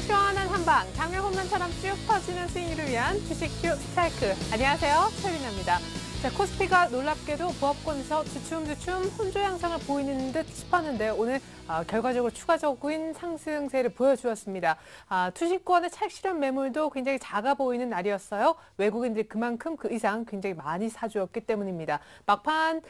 시원한 한방, 장외 홈런처럼 쭉 퍼지는 스윙을 위한 주식큐 스트라이크. 안녕하세요, 최리나입니다. 자, 코스피가 놀랍게도 보합권에서 주춤주춤 혼조 양상을 보이는 듯 싶었는데 오늘 결과적으로 추가적인 상승세를 보여주었습니다. 투시권의 차익 실현 매물도 굉장히 작아 보이는 날이었어요. 외국인들이 그만큼 그 이상 굉장히 많이 사주었기 때문입니다. 막판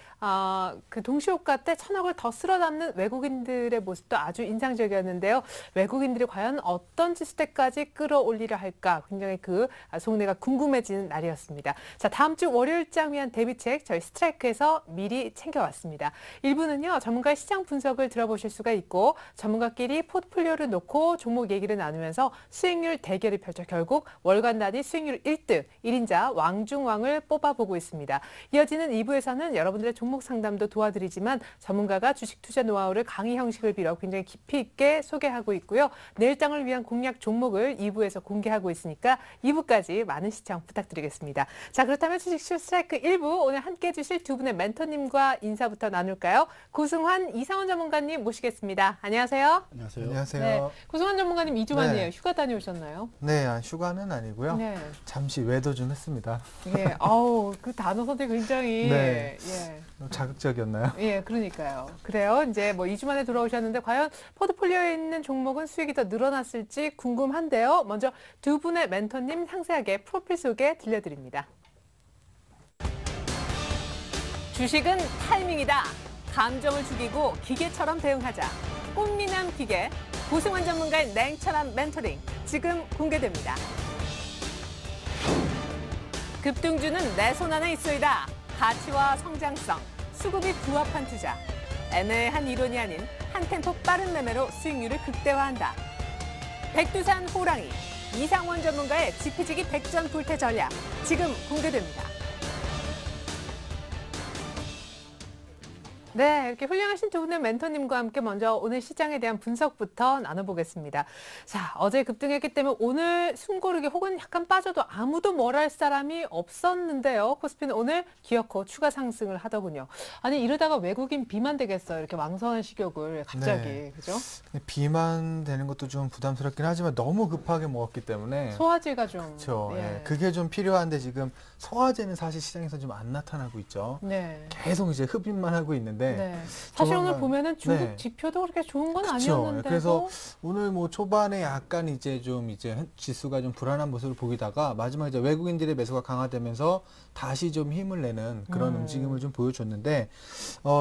그 동시효과 때 1,000억을 더 쓸어 담는 외국인들의 모습도 아주 인상적이었는데요. 외국인들이 과연 어떤 지수대까지 끌어올리려 할까 굉장히 그 속내가 궁금해지는 날이었습니다. 자, 다음 주 월요일장 위한 대비책 저희 스트라이크에서 미리 챙겨왔습니다. 1부는요, 전문가의 시장 분석을 들어보실 수가 있고 전문가끼리 포트폴리오를 놓고 종목 얘기를 나누면서 수익률 대결을 펼쳐 결국 월간 단위 수익률 1등, 1인자 왕중왕을 뽑아보고 있습니다. 이어지는 2부에서는 여러분들의 종목 상담도 도와드리지만 전문가가 주식 투자 노하우를 강의 형식을 빌어 굉장히 깊이 있게 소개하고 있고요. 내일장을 위한 공략 종목을 2부에서 공개하고 있으니까 2부까지 많은 시청 부탁드리겠습니다. 자, 그렇다면 주식쇼 스트라이크 1부 오늘 함께 해주실 두 분의 멘토님과 인사부터 나눌까요? 고승환, 이상원 전문가님 모시겠습니다. 안녕하세요. 안녕하세요. 안녕하세요. 네, 고승환 전문가님 2주 만이에요. 네. 휴가 다녀오셨나요? 네, 휴가는 아니고요. 네. 잠시 외도 좀 했습니다. 예, 아우 그 단어 선택 굉장히 네. 예. 자극적이었나요? 예, 그러니까요. 그래요. 이제 뭐 2주 만에 돌아오셨는데 과연 포트폴리오에 있는 종목은 수익이 더 늘어났을지 궁금한데요. 먼저 두 분의 멘토님 상세하게 프로필 소개 들려드립니다. 주식은 타이밍이다. 감정을 죽이고 기계처럼 대응하자. 꽃미남 기계, 고승환 전문가의 냉철한 멘토링 지금 공개됩니다. 급등주는 내 손 안에 있어이다. 가치와 성장성, 수급이 부합한 투자. 애매한 이론이 아닌 한 템포 빠른 매매로 수익률을 극대화한다. 백두산 호랑이, 이상원 전문가의 지피지기 백전 불태 전략 지금 공개됩니다. 네, 이렇게 훌륭하신 두 분의 멘토님과 함께 먼저 오늘 시장에 대한 분석부터 나눠보겠습니다. 자, 어제 급등했기 때문에 오늘 숨고르기 혹은 약간 빠져도 아무도 뭘 할 사람이 없었는데요. 코스피는 오늘 기어코 추가 상승을 하더군요. 아니, 이러다가 외국인 비만 되겠어요. 이렇게 왕성한 식욕을 갑자기, 네. 그죠? 비만 되는 것도 좀 부담스럽긴 하지만 너무 급하게 먹었기 때문에 소화제가 좀. 그렇죠. 예. 네, 그게 좀 필요한데 지금 소화제는 사실 시장에서 좀 안 나타나고 있죠. 네. 계속 이제 흡입만 하고 있는데 네. 사실 오늘 조만간- 보면은 중국 네. 지표도 그렇게 좋은 건 그쵸. 아니었는데도. 그래서 오늘 뭐 초반에 약간 이제 지수가 좀 불안한 모습을 보이다가 마지막에 이제 외국인들의 매수가 강화되면서 다시 좀 힘을 내는 그런 움직임을 좀 보여줬는데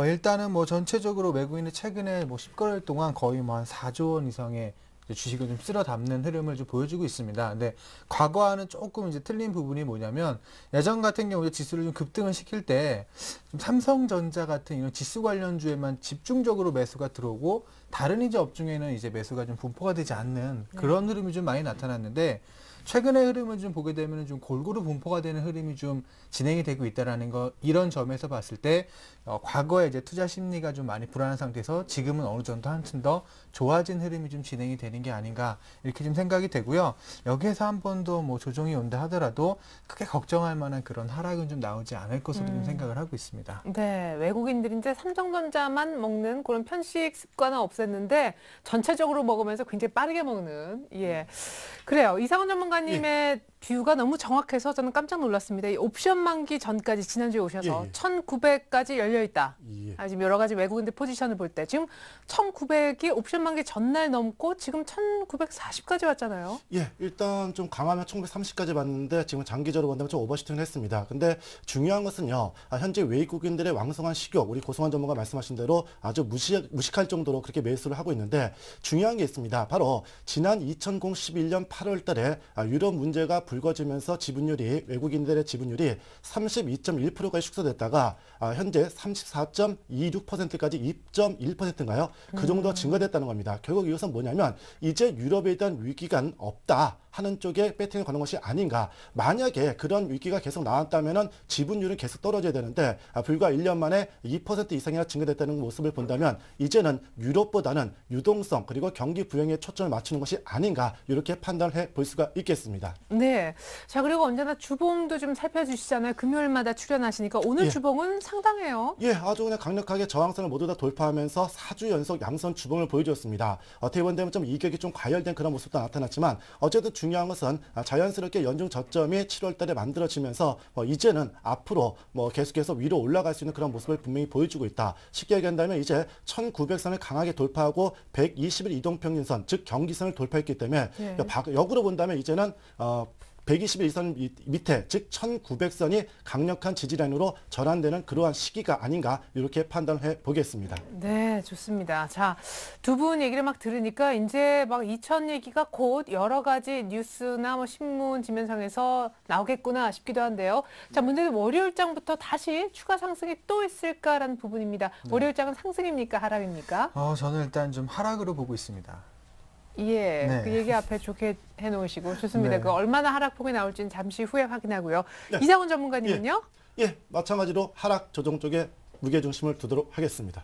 일단은 뭐 전체적으로 외국인이 최근에 뭐 10개월 동안 거의 뭐 한 4조 원 이상의 주식을 좀 쓸어 담는 흐름을 좀 보여주고 있습니다. 근데 과거와는 조금 이제 틀린 부분이 뭐냐면 예전 같은 경우에 지수를 좀 급등을 시킬 때 좀 삼성전자 같은 이런 지수 관련주에만 집중적으로 매수가 들어오고 다른 이제 업종에는 이제 매수가 좀 분포가 되지 않는 그런 흐름이 좀 많이 나타났는데 최근의 흐름을 좀 보게 되면 좀 골고루 분포가 되는 흐름이 좀 진행이 되고 있다라는 거, 이런 점에서 봤을 때 과거에 이제 투자 심리가 좀 많이 불안한 상태에서 지금은 어느 정도 한층 더 좋아진 흐름이 좀 진행이 되는 게 아닌가 이렇게 좀 생각이 되고요. 여기에서 한 번 더 뭐 조정이 온다 하더라도 크게 걱정할 만한 그런 하락은 좀 나오지 않을 것으로 좀 생각을 하고 있습니다. 네, 외국인들이 이제 삼성전자만 먹는 그런 편식 습관은 없앴는데 전체적으로 먹으면서 굉장히 빠르게 먹는, 예. 그래요. 이상원 전문가님의 뷰가 너무 정확해서 저는 깜짝 놀랐습니다. 이 옵션 만기 전까지 지난주에 오셔서 1900까지 열려 있다. 지금 여러 가지 외국인들 포지션을 볼 때 지금 1900이 옵션 만기 전날 넘고 지금 1940까지 왔잖아요. 예, 일단 좀 강하면 1930까지 봤는데 지금 장기적으로 본다면 좀 오버슈팅을 했습니다. 근데 중요한 것은요, 현재 외국인들의 왕성한 식욕, 우리 고승환 전문가 말씀하신 대로 아주 무식할 정도로 그렇게 매수를 하고 있는데 중요한 게 있습니다. 바로 지난 2011년 8월 달에 유럽 문제가 불거지면서 지분율이, 외국인들의 지분율이 32.1%까지 축소됐다가 현재 34.26%까지 2.1%인가요? 그 정도 증가됐다는 겁니다. 결국 이것은 뭐냐면 이제 유럽에 대한 위기가 없다 하는 쪽에 배팅을 거는 것이 아닌가. 만약에 그런 위기가 계속 나왔다면 지분율은 계속 떨어져야 되는데 불과 1년 만에 2% 이상이나 증가됐다는 모습을 본다면 이제는 유럽보다는 유동성 그리고 경기 부양에 초점을 맞추는 것이 아닌가 이렇게 판단을 해볼 수가 있겠습니다. 네. 예. 자, 그리고 언제나 주봉도 좀 살펴주시잖아요. 금요일마다 출연하시니까 오늘 예. 주봉은 상당해요. 예, 아주 그냥 강력하게 저항선을 모두 다 돌파하면서 4주 연속 양선 주봉을 보여주었습니다. 어떻게 보면 좀 이격이 좀 과열된 그런 모습도 나타났지만 어쨌든 중요한 것은 자연스럽게 연중 저점이 7월 달에 만들어지면서 이제는 앞으로 계속해서 위로 올라갈 수 있는 그런 모습을 분명히 보여주고 있다. 쉽게 얘기한다면 이제 1900선을 강하게 돌파하고 120일 이동평균선, 즉 경기선을 돌파했기 때문에 예. 역으로 본다면 이제는 121선 밑에, 즉 1900선이 강력한 지지라인으로 전환되는 그러한 시기가 아닌가 이렇게 판단해 보겠습니다. 네, 좋습니다. 자, 두 분 얘기를 막 들으니까 이제 막 2000 얘기가 곧 여러 가지 뉴스나 뭐 신문 지면상에서 나오겠구나 싶기도 한데요. 자, 문제는 월요일장부터 다시 추가 상승이 또 있을까라는 부분입니다. 월요일장은 상승입니까, 하락입니까? 저는 일단 좀 하락으로 보고 있습니다. 예, 네. 그 얘기 앞에 좋게 해놓으시고 좋습니다. 네. 그 얼마나 하락폭이 나올지는 잠시 후에 확인하고요. 네. 이상훈 전문가님은요? 예, 마찬가지로 하락 조정 쪽에 무게중심을 두도록 하겠습니다.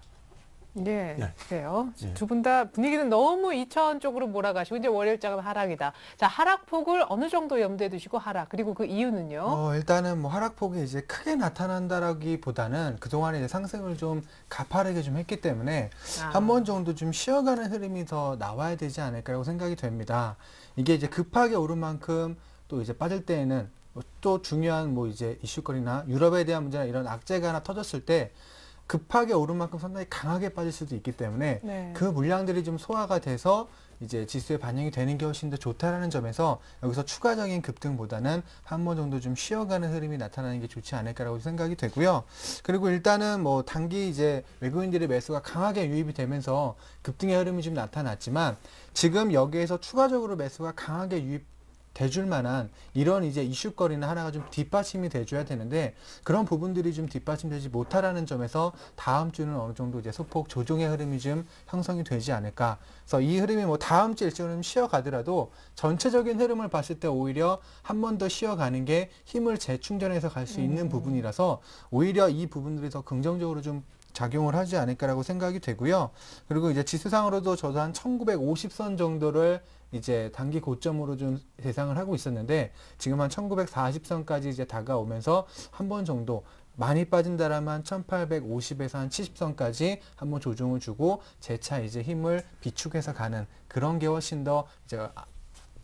네, 네. 그래요. 네. 두 분 다 분위기는 너무 2000 쪽으로 몰아가시고 이제 월요일장은 하락이다. 자, 하락폭을 어느 정도 염두에 두시고 하락. 그리고 그 이유는요? 일단은 뭐 하락폭이 이제 크게 나타난다라기보다는 그동안에 이제 상승을 좀 가파르게 좀 했기 때문에 한 번 정도 좀 쉬어가는 흐름이 더 나와야 되지 않을까라고 생각이 됩니다. 이게 이제 급하게 오른 만큼 또 이제 빠질 때에는 또 중요한 뭐 이제 이슈거리나 유럽에 대한 문제나 이런 악재가 하나 터졌을 때 급하게 오른 만큼 상당히 강하게 빠질 수도 있기 때문에 네. 그 물량들이 좀 소화가 돼서 이제 지수에 반영이 되는 게 훨씬 더 좋다라는 점에서 여기서 추가적인 급등보다는 한 번 정도 좀 쉬어가는 흐름이 나타나는 게 좋지 않을까라고 생각이 되고요. 그리고 일단은 뭐 단기 이제 외국인들의 매수가 강하게 유입이 되면서 급등의 흐름이 좀 나타났지만 지금 여기에서 추가적으로 매수가 강하게 대줄 만한 이런 이제 이슈거리나 하나가 좀 뒷받침이 돼줘야 되는데 그런 부분들이 좀 뒷받침되지 못하라는 점에서 다음 주는 어느 정도 이제 소폭 조정의 흐름이 좀 형성이 되지 않을까. 그래서 이 흐름이 뭐 다음 주 일정은 쉬어가더라도 전체적인 흐름을 봤을 때 오히려 한 번 더 쉬어가는 게 힘을 재충전해서 갈 수 있는 부분이라서 오히려 이 부분들이 더 긍정적으로 좀 작용을 하지 않을까라고 생각이 되고요. 그리고 이제 지수상으로도 저도 한 1950선 정도를 이제 단기 고점으로 좀 예상을 하고 있었는데 지금 한 1940선까지 이제 다가오면서 한 번 정도 많이 빠진다라면 한 1850에서 한 70선까지 한번 조정을 주고 재차 이제 힘을 비축해서 가는 그런 게 훨씬 더 이제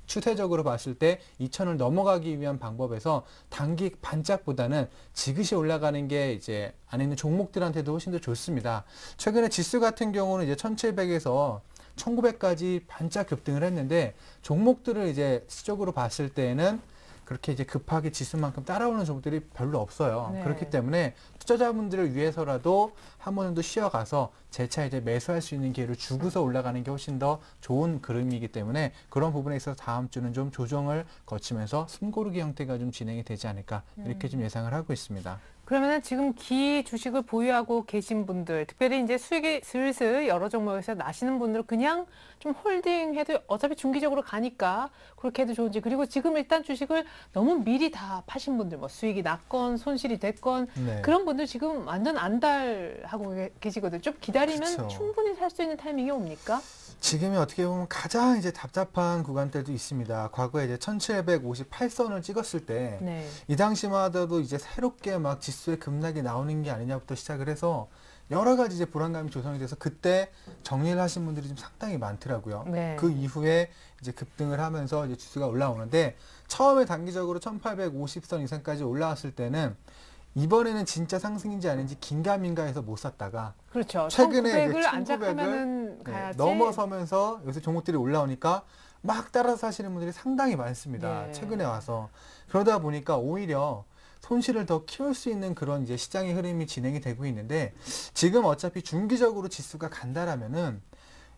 추세적으로 봤을 때 2000을 넘어가기 위한 방법에서 단기 반짝보다는 지그시 올라가는 게 이제 안에 있는 종목들한테도 훨씬 더 좋습니다. 최근에 지수 같은 경우는 이제 1700에서 1900까지 반짝 급등을 했는데 종목들을 이제 시적으로 봤을 때에는 그렇게 이제 급하게 지수만큼 따라오는 종목들이 별로 없어요. 네. 그렇기 때문에 투자자분들을 위해서라도 한 번 정도 쉬어가서 재차 이제 매수할 수 있는 기회를 주고서 올라가는 게 훨씬 더 좋은 그림이기 때문에 그런 부분에 있어서 다음 주는 좀 조정을 거치면서 숨고르기 형태가 좀 진행이 되지 않을까 이렇게 좀 예상을 하고 있습니다. 그러면은 지금 기 주식을 보유하고 계신 분들, 특별히 이제 수익이 슬슬 여러 종목에서 나시는 분들은 그냥 좀 홀딩해도 어차피 중기적으로 가니까 그렇게 해도 좋은지, 그리고 지금 일단 주식을 너무 미리 다 파신 분들, 뭐 수익이 났건 손실이 됐건 네. 그런 분들 지금 완전 안달하고 계시거든요. 좀 기다리면 그렇죠. 충분히 살 수 있는 타이밍이 옵니까? 지금이 어떻게 보면 가장 이제 답답한 구간대도 있습니다. 과거에 이제 1758선을 찍었을 때 네. 이 당시마다도 이제 새롭게 막 지수의 급락이 나오는 게 아니냐부터 시작을 해서 여러 가지 이제 불안감이 조성이 돼서 그때 정리를 하신 분들이 좀 상당히 많더라고요. 네. 그 이후에 이제 급등을 하면서 이제 지수가 올라오는데 처음에 단기적으로 1850선 이상까지 올라왔을 때는 이번에는 진짜 상승인지 아닌지 긴가민가해서 못 샀다가 그렇죠. 최근에 1900을 이제 안착하면은 1900을 가야지. 넘어서면서 요새 종목들이 올라오니까 막 따라서 사시는 분들이 상당히 많습니다. 네. 최근에 와서. 그러다 보니까 오히려 손실을 더 키울 수 있는 그런 이제 시장의 흐름이 진행이 되고 있는데 지금 어차피 중기적으로 지수가 간다라면은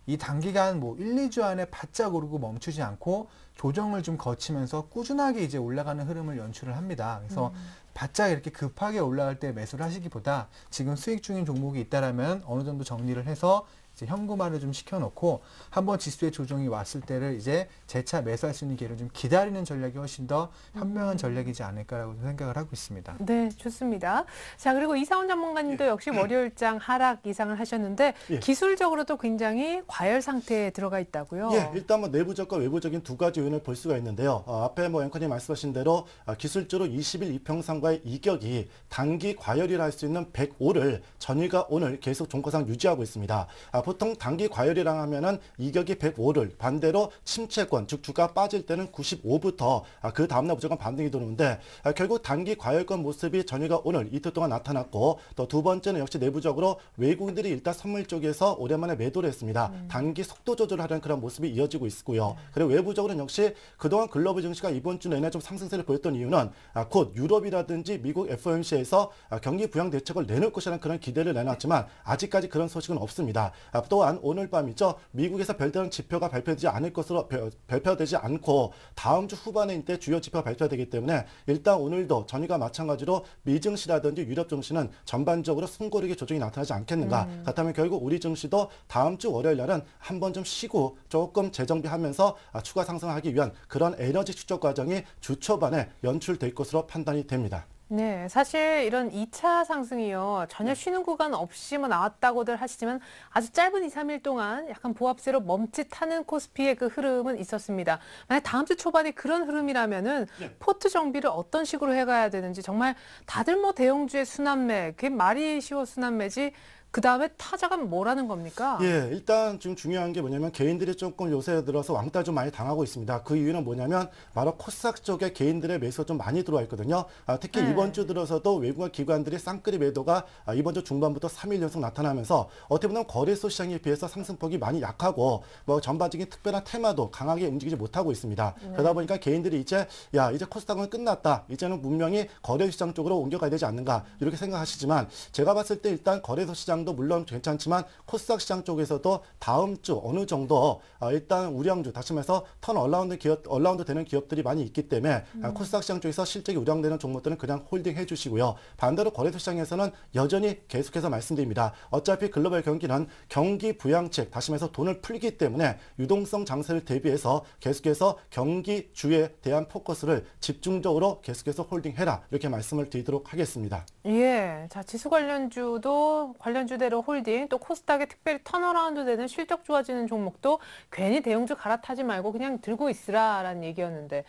이 단기간 뭐 1, 2주 안에 바짝 오르고 멈추지 않고 조정을 좀 거치면서 꾸준하게 이제 올라가는 흐름을 연출을 합니다. 그래서 바짝 이렇게 급하게 올라갈 때 매수를 하시기보다 지금 수익 중인 종목이 있다라면 어느 정도 정리를 해서 이제 현금화를 좀 시켜놓고 한번 지수의 조정이 왔을 때를 이제 재차 매수할 수 있는 기회를 좀 기다리는 전략이 훨씬 더 현명한 전략이지 않을까라고 생각을 하고 있습니다. 네, 좋습니다. 자, 그리고 이상훈 전문가님도 역시 월요일장 하락 예상을 하셨는데 예. 기술적으로도 굉장히 과열 상태에 들어가 있다고요. 예, 일단 뭐 내부적과 외부적인 두 가지 요인을 볼 수가 있는데요. 앞에 뭐 앵커님 말씀하신 대로 기술적으로 20일 이평선과의 이격이 단기 과열이라 할 수 있는 105를 전일과 오늘 계속 종가상 유지하고 있습니다. 보통 단기 과열이라 하면은 이격이 105를 반대로 침체권, 즉 주가 빠질 때는 95부터 그 다음날 무조건 반등이 들어오는데 결국 단기 과열권 모습이 전일과 오늘 이틀 동안 나타났고 또 두 번째는 역시 내부적으로 외국인들이 일단 선물 쪽에서 오랜만에 매도를 했습니다. 단기 속도 조절하려는 그런 모습이 이어지고 있고요. 그리고 외부적으로는 역시 그동안 글로벌 증시가 이번 주 내내 좀 상승세를 보였던 이유는 곧 유럽이라든지 미국 FOMC에서 경기 부양 대책을 내놓을 것이라는 그런 기대를 내놨지만 아직까지 그런 소식은 없습니다. 또한 오늘 밤이죠. 미국에서 별다른 지표가 발표되지 않을 것으로 발표되지 않고 다음 주 후반에 이때 주요 지표가 발표되기 때문에 일단 오늘도 전일과 마찬가지로 미 증시라든지 유럽 증시는 전반적으로 숨고르기 조정이 나타나지 않겠는가. 그렇다면 결국 우리 증시도 다음 주 월요일 날은 한번 좀 쉬고 조금 재정비하면서 추가 상승하기 위한 그런 에너지 축적 과정이 주 초반에 연출될 것으로 판단이 됩니다. 네, 사실 이런 2차 상승이요. 전혀 쉬는 구간 없이 뭐 나왔다고들 하시지만 아주 짧은 2, 3일 동안 약간 보합세로 멈칫하는 코스피의 그 흐름은 있었습니다. 만약 다음 주 초반에 그런 흐름이라면은 포트 정비를 어떤 식으로 해가야 되는지 정말 다들 뭐 대형주의 순환매, 그게 말이 쉬워 순환매지 그 다음에 타자가 뭐라는 겁니까? 예, 일단 지금 중요한 게 뭐냐면 개인들이 조금 요새 들어서 왕따 좀 많이 당하고 있습니다. 그 이유는 뭐냐면 바로 코스닥 쪽에 개인들의 매수가 좀 많이 들어와 있거든요. 특히 이번 주 들어서도 외국인 기관들이 쌍끌이 매도가 이번 주 중반부터 3일 연속 나타나면서 어떻게 보면 거래소 시장에 비해서 상승폭이 많이 약하고 뭐 전반적인 특별한 테마도 강하게 움직이지 못하고 있습니다. 그러다 보니까 개인들이 이제 이제 코스닥은 끝났다. 이제는 분명히 거래소 시장 쪽으로 옮겨가야 되지 않는가 이렇게 생각하시지만 제가 봤을 때 일단 거래소 시장 도 물론 괜찮지만 코스닥 시장 쪽에서도 다음 주 어느 정도 일단 우량주 다시 말해서 턴 얼라운드 되는 기업들이 많이 있기 때문에 코스닥 시장 쪽에서 실적이 우량되는 종목들은 그냥 홀딩 해주시고요. 반대로 거래소 시장에서는 여전히 계속해서 말씀드립니다. 어차피 글로벌 경기는 경기 부양책 다시 말해서 돈을 풀기 때문에 유동성 장세를 대비해서 계속해서 경기주에 대한 포커스를 집중적으로 계속해서 홀딩해라 이렇게 말씀을 드리도록 하겠습니다. 예, 자 지수 관련주도 관련주대로 홀딩, 또 코스닥에 특별히 턴어라운드 되는 실적 좋아지는 종목도 괜히 대형주 갈아타지 말고 그냥 들고 있으라라는 얘기였는데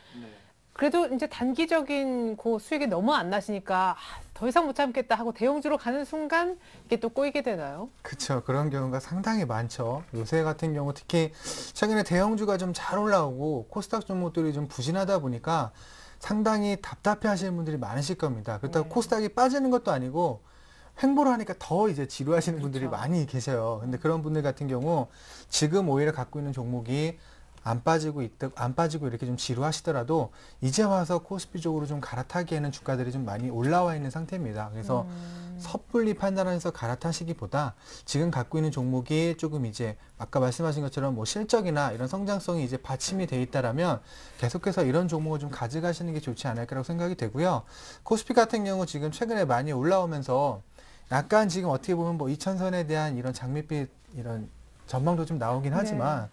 그래도 이제 단기적인 그 수익이 너무 안 나시니까 더 이상 못 참겠다 하고 대형주로 가는 순간 이게 또 꼬이게 되나요? 그렇죠. 그런 경우가 상당히 많죠. 요새 같은 경우 특히 최근에 대형주가 좀 잘 올라오고 코스닥 종목들이 좀 부진하다 보니까 상당히 답답해 하시는 분들이 많으실 겁니다. 그렇다고 코스닥이 빠지는 것도 아니고 횡보를 하니까 더 이제 지루하시는 분들이 많이 계셔요. 근데 그런 분들 같은 경우 지금 오히려 갖고 있는 종목이 안 빠지고 이렇게 좀 지루하시더라도 이제 와서 코스피 쪽으로 좀 갈아타기에는 주가들이 좀 많이 올라와 있는 상태입니다. 그래서 섣불리 판단해서 갈아타시기보다 지금 갖고 있는 종목이 조금 이제 아까 말씀하신 것처럼 뭐 실적이나 이런 성장성이 이제 받침이 돼 있다라면 계속해서 이런 종목을 좀 가져가시는 게 좋지 않을까라고 생각이 되고요. 코스피 같은 경우 지금 최근에 많이 올라오면서 약간 지금 어떻게 보면 뭐 2000선에 대한 이런 장밋빛 이런 전망도 좀 나오긴 하지만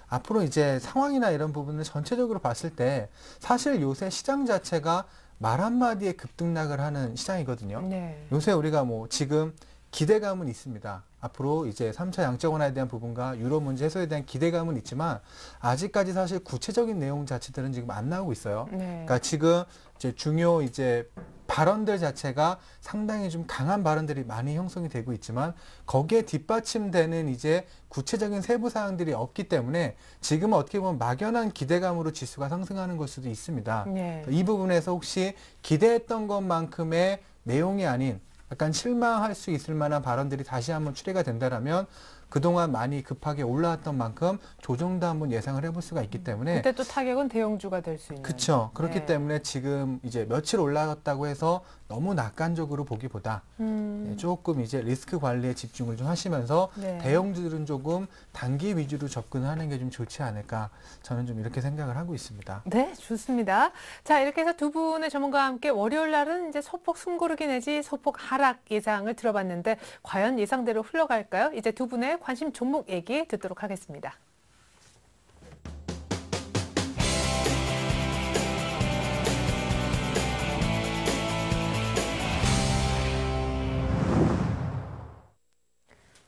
앞으로 이제 상황이나 이런 부분을 전체적으로 봤을 때 사실 요새 시장 자체가 말 한마디에 급등락을 하는 시장이거든요. 요새 우리가 뭐 지금 기대감은 있습니다. 앞으로 이제 3차 양적 완화에 대한 부분과 유로 문제 해소에 대한 기대감은 있지만 아직까지 사실 구체적인 내용 자체들은 지금 안 나오고 있어요. 그러니까 지금 이제 중요 이제 발언들 자체가 상당히 좀 강한 발언들이 많이 형성이 되고 있지만 거기에 뒷받침되는 이제 구체적인 세부 사항들이 없기 때문에 지금은 어떻게 보면 막연한 기대감으로 지수가 상승하는 걸 수도 있습니다. 이 부분에서 혹시 기대했던 것만큼의 내용이 아닌 약간 실망할 수 있을 만한 발언들이 다시 한번 출해가 된다라면 그동안 많이 급하게 올라왔던 만큼 조정도 한번 예상을 해볼 수가 있기 때문에 그때 또 타격은 대형주가 될 수 있는. 그렇죠. 그렇기 때문에 지금 이제 며칠 올라갔다고 해서 너무 낙관적으로 보기보다 조금 이제 리스크 관리에 집중을 좀 하시면서 대형주들은 조금 단기 위주로 접근하는 게 좀 좋지 않을까 저는 좀 이렇게 생각을 하고 있습니다. 네, 좋습니다. 자, 이렇게 해서 두 분의 전문가와 함께 월요일 날은 이제 소폭 숨고르기 내지 소폭 하락 예상을 들어봤는데 과연 예상대로 흘러갈까요? 이제 두 분의 관심 종목 얘기 듣도록 하겠습니다.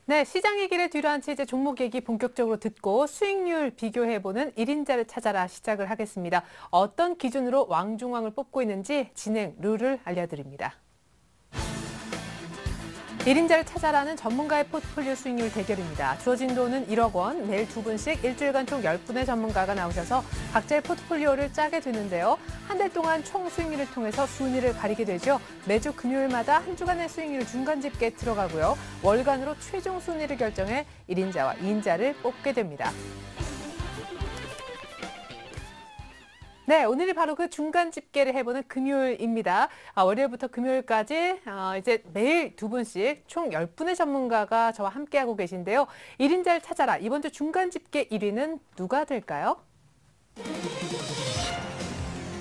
네, 시장 얘기를 뒤로한 채 이제 종목 얘기 본격적으로 듣고 수익률 비교해보는 1인자를 찾아라 시작을 하겠습니다. 어떤 기준으로 왕중왕을 뽑고 있는지 진행 룰을 알려드립니다. 1인자를 찾아라는 전문가의 포트폴리오 수익률 대결입니다. 주어진 돈은 1억 원, 매일 2분씩 일주일간 총 10분의 전문가가 나오셔서 각자의 포트폴리오를 짜게 되는데요. 한 달 동안 총 수익률을 통해서 순위를 가리게 되죠. 매주 금요일마다 한 주간의 수익률 중간 집계에 들어가고요. 월간으로 최종 순위를 결정해 1인자와 2인자를 뽑게 됩니다. 네, 오늘이 바로 그 중간 집계를 해보는 금요일입니다. 월요일부터 금요일까지 이제 매일 2분씩 총 10분의 전문가가 저와 함께하고 계신데요. 1인자를 찾아라. 이번 주 중간 집계 1위는 누가 될까요?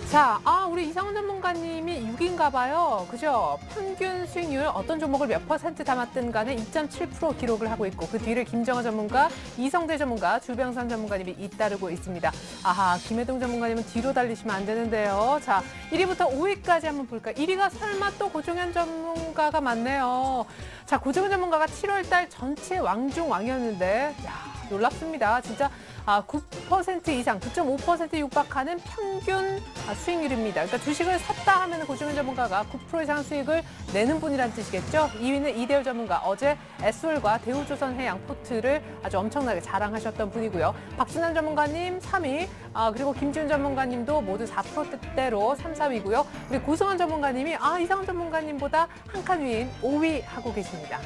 자, 우리 이상훈 전문가님이 6인가 봐요. 그죠? 평균 수익률 어떤 종목을 몇 % 담았든 간에 2.7% 기록을 하고 있고 그 뒤를 김정호 전문가, 이성대 전문가, 주병선 전문가님이 잇따르고 있습니다. 아하, 김혜동 전문가님은 뒤로 달리시면 안 되는데요. 자, 1위부터 5위까지 한번 볼까요? 1위가 설마 또 고종현 전문가가 맞네요. 자, 고종현 전문가가 7월 달 전체 왕중왕이었는데 놀랍습니다. 진짜 9% 이상, 9.5% 육박하는 평균 수익률입니다. 그러니까 주식을 샀다 하면 고종현 전문가가 9% 이상 수익을 내는 분이란 뜻이겠죠. 2위는 이대호 전문가, 어제 에스홀과 대우조선해양 포트를 아주 엄청나게 자랑하셨던 분이고요. 박순환 전문가님 3위, 그리고 김지훈 전문가님도 모두 4%대로 3, 4위고요. 우리 고승환 전문가님이 이상훈 전문가님보다 한 칸 위인 5위 하고 계십니다.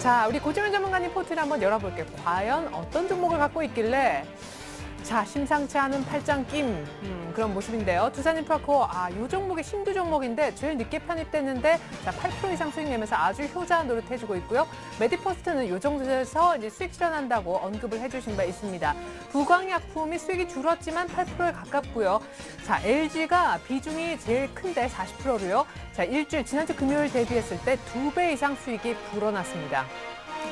자, 우리 고종현 전문가님 포트를 한번 열어볼게요. 과연 어떤 종목을 갖고 있길래 자, 심상치 않은 팔짱 낌 그런 모습인데요. 두산인프라코어, 이 종목이 신규 종목인데 제일 늦게 편입됐는데 자, 8% 이상 수익 내면서 아주 효자 노릇 해주고 있고요. 메디포스트는 이 정도에서 이제 수익 실현한다고 언급을 해주신 바 있습니다. 부광약품이 수익이 줄었지만 8%에 가깝고요. 자, LG가 비중이 제일 큰데 40%로요. 자, 일주일 지난주 금요일 대비했을 때 2배 이상 수익이 불어났습니다.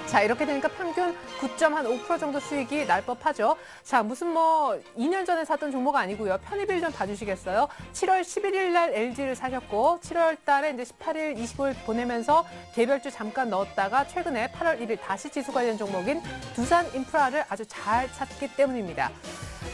자, 이렇게 되니까 평균 9.5% 정도 수익이 날 법하죠. 자, 무슨 2년 전에 샀던 종목 아니고요. 편입일 좀 봐주시겠어요? 7월 11일 날 LG를 사셨고 7월 달에 이제 18일, 25일 보내면서 개별주 잠깐 넣었다가 최근에 8월 1일 다시 지수 관련 종목인 두산인프라를 아주 잘 찾기 때문입니다.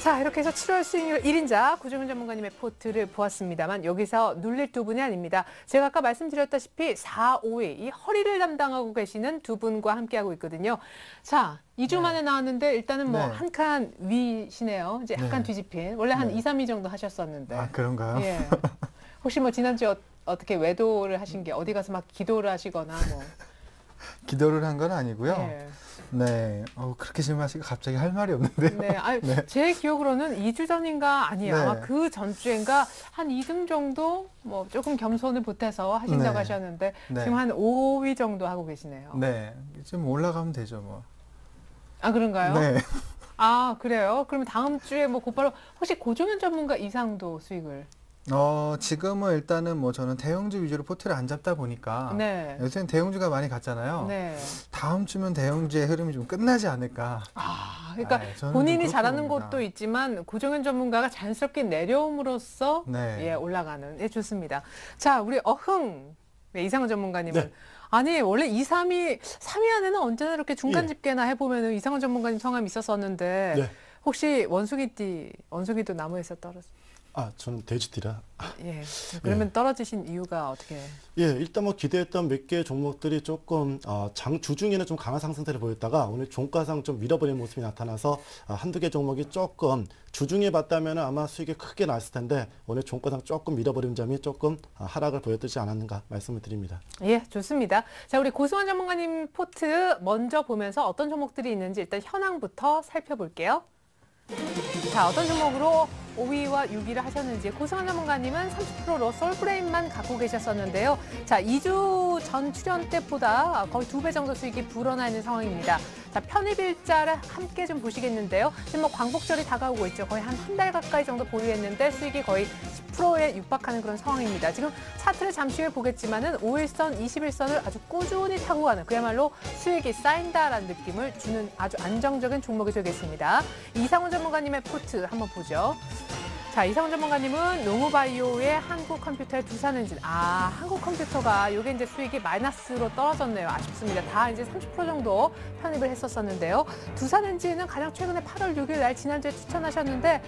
자, 이렇게 해서 7월 수익률 1인자 고종현 전문가님의 포트를 보았습니다만 여기서 눌릴 두 분이 아닙니다. 제가 아까 말씀드렸다시피 4, 5위 이 허리를 담당하고 계시는 두 분과 함께하고 있거든요. 자, 2주 만에 나왔는데 일단은 한 칸 위시네요. 이제 약간 뒤집힌. 원래 한 2, 3위 정도 하셨었는데. 그런가요? 예. 혹시 지난주에 어떻게 외도를 하신 게 어디 가서 막 기도를 하시거나 기도를 한 건 아니고요. 예. 네, 그렇게 질문하시니까 갑자기 할 말이 없는데요. 네, 제 기억으로는 2주 전인가 아마 네. 그 전주인가 한 2등 정도 조금 겸손을 보태서 하신다고 하셨는데 지금 한 5위 정도 하고 계시네요. 네, 좀 올라가면 되죠, 뭐. 그런가요? 네. 그래요? 그러면 다음 주에 곧바로 혹시 고종현 전문가 이상도 수익을? 지금은 일단은 저는 대형주 위주로 포트를 안 잡다 보니까 요새는 대형주가 많이 갔잖아요. 네. 다음 주면 대형주의 흐름이 좀 끝나지 않을까. 그러니까 저는 본인이 좀 잘하는 봅니다. 곳도 있지만 고종현 전문가가 자연스럽게 내려옴으로써 네. 올라가는. 좋습니다. 자, 우리 이상훈 전문가님은 네. 아니 원래 2, 3위 안에는 언제나 이렇게 중간 집계나 해보면 이상훈 전문가님 성함이 있었었는데 혹시 원숭이도 나무에서 떨어져? 저는 돼지띠라. 예. 그러면 떨어지신 이유가 어떻게? 예, 일단 기대했던 몇 개의 종목들이 조금 주중에는 좀 강한 상승세를 보였다가 오늘 종가상 좀 밀어버린 모습이 나타나서 한두 개 종목이 조금 주중에 봤다면 아마 수익이 크게 났을 텐데 오늘 종가상 조금 밀어버린 점이 조금 하락을 보였지 않았는가 말씀을 드립니다. 예, 좋습니다. 자, 우리 고승환 전문가님 포트 먼저 보면서 어떤 종목들이 있는지 일단 현황부터 살펴볼게요. 자, 어떤 종목으로 5위와 6위를 하셨는지 고승환 전문가님은 30%로 솔브레인만 갖고 계셨었는데요. 자, 2주 전 출연 때보다 거의 2배 정도 수익이 불어나 있는 상황입니다. 자, 편입일자를 함께 좀 보시겠는데요. 지금 뭐 광복절이 다가오고 있죠. 거의 한 달 가까이 정도 보유했는데 수익이 거의 10%에 육박하는 그런 상황입니다. 지금 차트를 잠시 후에 보겠지만은 5일선, 21선을 아주 꾸준히 타고 가는 그야말로 수익이 쌓인다라는 느낌을 주는 아주 안정적인 종목이 되겠습니다. 이상훈 전문가님의 포트 한번 보죠. 자, 이상훈 전문가님은 노무바이오의 한국컴퓨터의 두산엔진. 한국컴퓨터가 이게 이제 수익이 마이너스로 떨어졌네요. 아쉽습니다. 다 이제 30% 정도 편입을 했었었는데요. 두산엔진은 가장 최근에 8월 6일 날 지난주에 추천하셨는데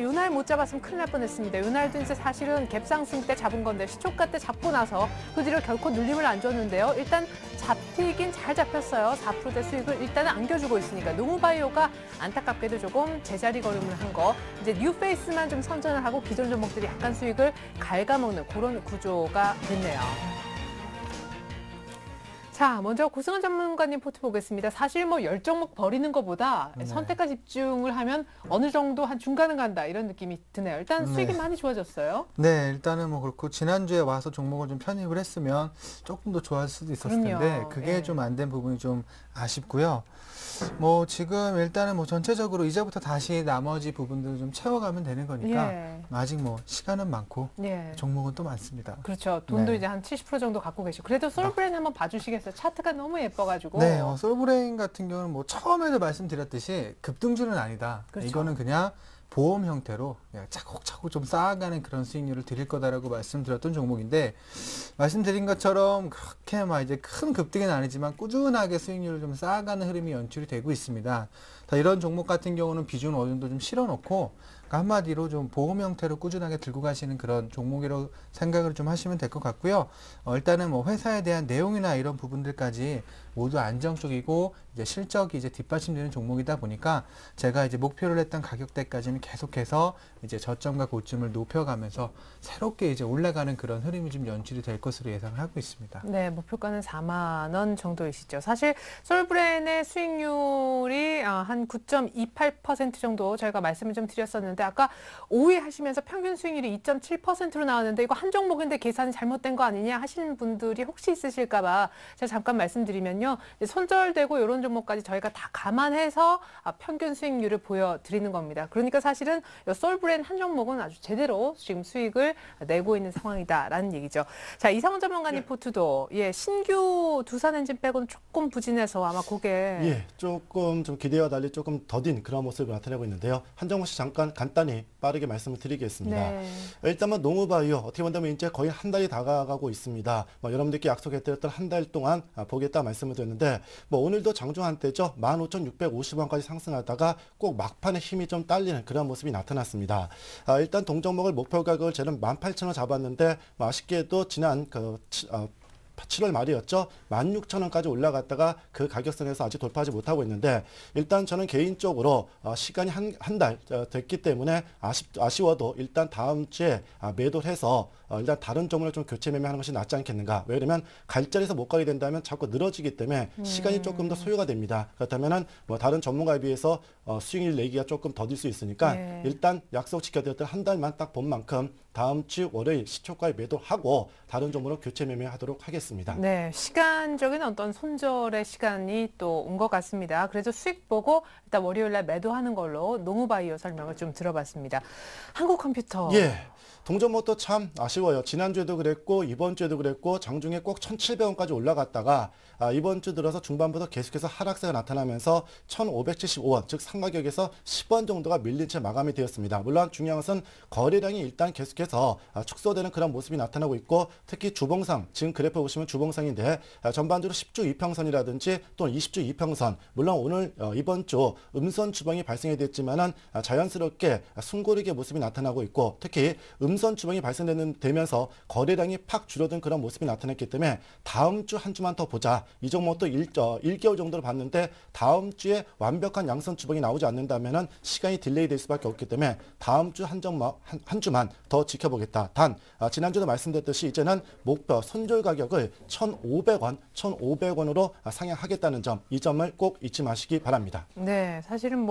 요 날 못 잡았으면 큰일 날 뻔했습니다. 요 날도 이제 사실은 갭상승 때 잡은 건데 시초가 때 잡고 나서 그 뒤로 결코 눌림을 안 줬는데요. 일단 잡히긴 잘 잡혔어요. 4%대 수익을 일단은 안겨주고 있으니까 노무바이오가 안타깝게도 조금 제자리 걸음을 한 거. 이제 뉴페이스만 좀 선전을 하고 기존 종목들이 약간 수익을 갉아먹는 그런 구조가 됐네요. 자, 먼저 고승환 전문가님 포트 보겠습니다. 사실 뭐 10종목 버리는 것보다 선택과 집중을 하면 어느 정도 한 중간은 간다 이런 느낌이 드네요. 일단 수익이 많이 좋아졌어요. 네, 일단은 뭐 그렇고 지난주에 와서 종목을 좀 편입을 했으면 조금 더 좋아질 수도 있었을 그럼요. 텐데 그게 좀 안 된 부분이 좀 아쉽고요. 뭐 지금 일단은 뭐 전체적으로 이제부터 다시 나머지 부분들을 좀 채워가면 되는 거니까 아직 뭐 시간은 많고 종목은 또 많습니다. 그렇죠. 돈도 이제 한 70% 정도 갖고 계시고 그래도 솔브레인 한번 봐주시겠어요? 차트가 너무 예뻐가지고. 네, 솔브레인 같은 경우는 뭐 처음에도 말씀드렸듯이 급등주는 아니다. 그렇죠. 이거는 그냥 보험 형태로 차곡차곡 좀 쌓아가는 그런 수익률을 드릴 거다라고 말씀드렸던 종목인데 말씀드린 것처럼 그렇게 막 이제 큰 급등은 아니지만 꾸준하게 수익률을 좀 쌓아가는 흐름이 연출이 되고 있습니다. 이런 종목 같은 경우는 비중 어느 정도 좀 실어놓고 그러니까 한마디로 좀 보험 형태로 꾸준하게 들고 가시는 그런 종목이라고 생각을 좀 하시면 될 것 같고요. 일단은 뭐 회사에 대한 내용이나 이런 부분들까지 모두 안정적이고 이제 실적이 이제 뒷받침되는 종목이다 보니까 제가 이제 목표를 했던 가격대까지는 계속해서 이제 저점과 고점을 높여가면서 새롭게 이제 올라가는 그런 흐름이 좀 연출이 될 것으로 예상을 하고 있습니다. 네, 목표가는 4만 원 정도이시죠. 사실 솔브레인의 수익률이 한 9.28% 정도 저희가 말씀을 좀 드렸었는데 아까 5위 하시면서 평균 수익률이 2.7%로 나왔는데 이거 한 종목인데 계산이 잘못된 거 아니냐 하시는 분들이 혹시 있으실까 봐 제가 잠깐 말씀드리면요. 손절되고 이런 종목까지 저희가 다 감안해서 평균 수익률을 보여드리는 겁니다. 그러니까 사실은 솔브레인 한 종목은 아주 제대로 지금 수익을 내고 있는 상황이다라는 얘기죠. 자, 이상훈 전문가님 포트도 신규 두산엔진 빼고는 조금 부진해서 아마 그게 조금 좀 기대와 달리 조금 더딘 그런 모습을 나타내고 있는데요. 한 종목씩 잠깐 간단히 빠르게 말씀을 드리겠습니다. 일단은 노무바이오 어떻게 본다면 이제 거의 한 달이 다가가고 있습니다. 여러분들께 약속해드렸던 한 달 동안 보겠다 말씀을 드렸는데 오늘도 장중 한때죠. 15,650원까지 상승하다가 꼭 막판에 힘이 좀 딸리는 그런 모습이 나타났습니다. 일단 동종목을 목표 가격을 저는 18,000원 잡았는데 아쉽게도 지난 7월 말이었죠. 16,000원까지 올라갔다가 그 가격선에서 아직 돌파하지 못하고 있는데 일단 저는 개인적으로 시간이 한 달 됐기 때문에 아쉬워도 일단 다음 주에 매도를 해서 일단 다른 종목을 좀 교체 매매하는 것이 낫지 않겠는가. 왜냐하면 갈 자리에서 못 가게 된다면 자꾸 늘어지기 때문에 시간이 조금 더 소요가 됩니다. 그렇다면은 다른 전문가에 비해서 수익을 내기가 조금 더딜 수 있으니까 일단 약속 지켜드렸던 한 달만 딱 본 만큼 다음 주 월요일 시초가에 매도하고 다른 종목으로 교체 매매하도록 하겠습니다. 네, 시간적인 어떤 손절의 시간이 또 온 것 같습니다. 그래서 수익 보고 일단 월요일 날 매도하는 걸로 노무바이오 설명을 좀 들어봤습니다. 한국컴퓨터. 동종목도 참 아쉬워요. 지난주에도 그랬고 이번 주에도 그랬고 장중에 꼭 1,700원까지 올라갔다가 이번 주 들어서 중반부터 계속해서 하락세가 나타나면서 1,575원, 즉 상가격에서 10원 정도가 밀린 채 마감이 되었습니다. 물론 중요한 것은 거래량이 일단 계속해서 축소되는 그런 모습이 나타나고 있고 특히 주봉상, 지금 그래프 보시면 주봉상인데 전반적으로 10주 2평선이라든지 또는 20주 2평선, 물론 오늘 이번 주 음선 주봉이 발생이 됐지만은 자연스럽게 숨고르기의 모습이 나타나고 있고 특히 음선 주봉이 발생되면서 거래량이 팍 줄어든 그런 모습이 나타났기 때문에 다음 주 한 주만 더 보자. 이 종목도 1개월 정도로 봤는데 다음 주에 완벽한 양선 주봉이 나오지 않는다면 시간이 딜레이 될 수밖에 없기 때문에 다음 주 한 주만 더 지켜보겠다. 단 지난주도 말씀드렸듯이 이제는 목표 손절 가격을 1,500원으로 상향하겠다는 점, 이 점을 꼭 잊지 마시기 바랍니다. 네, 사실은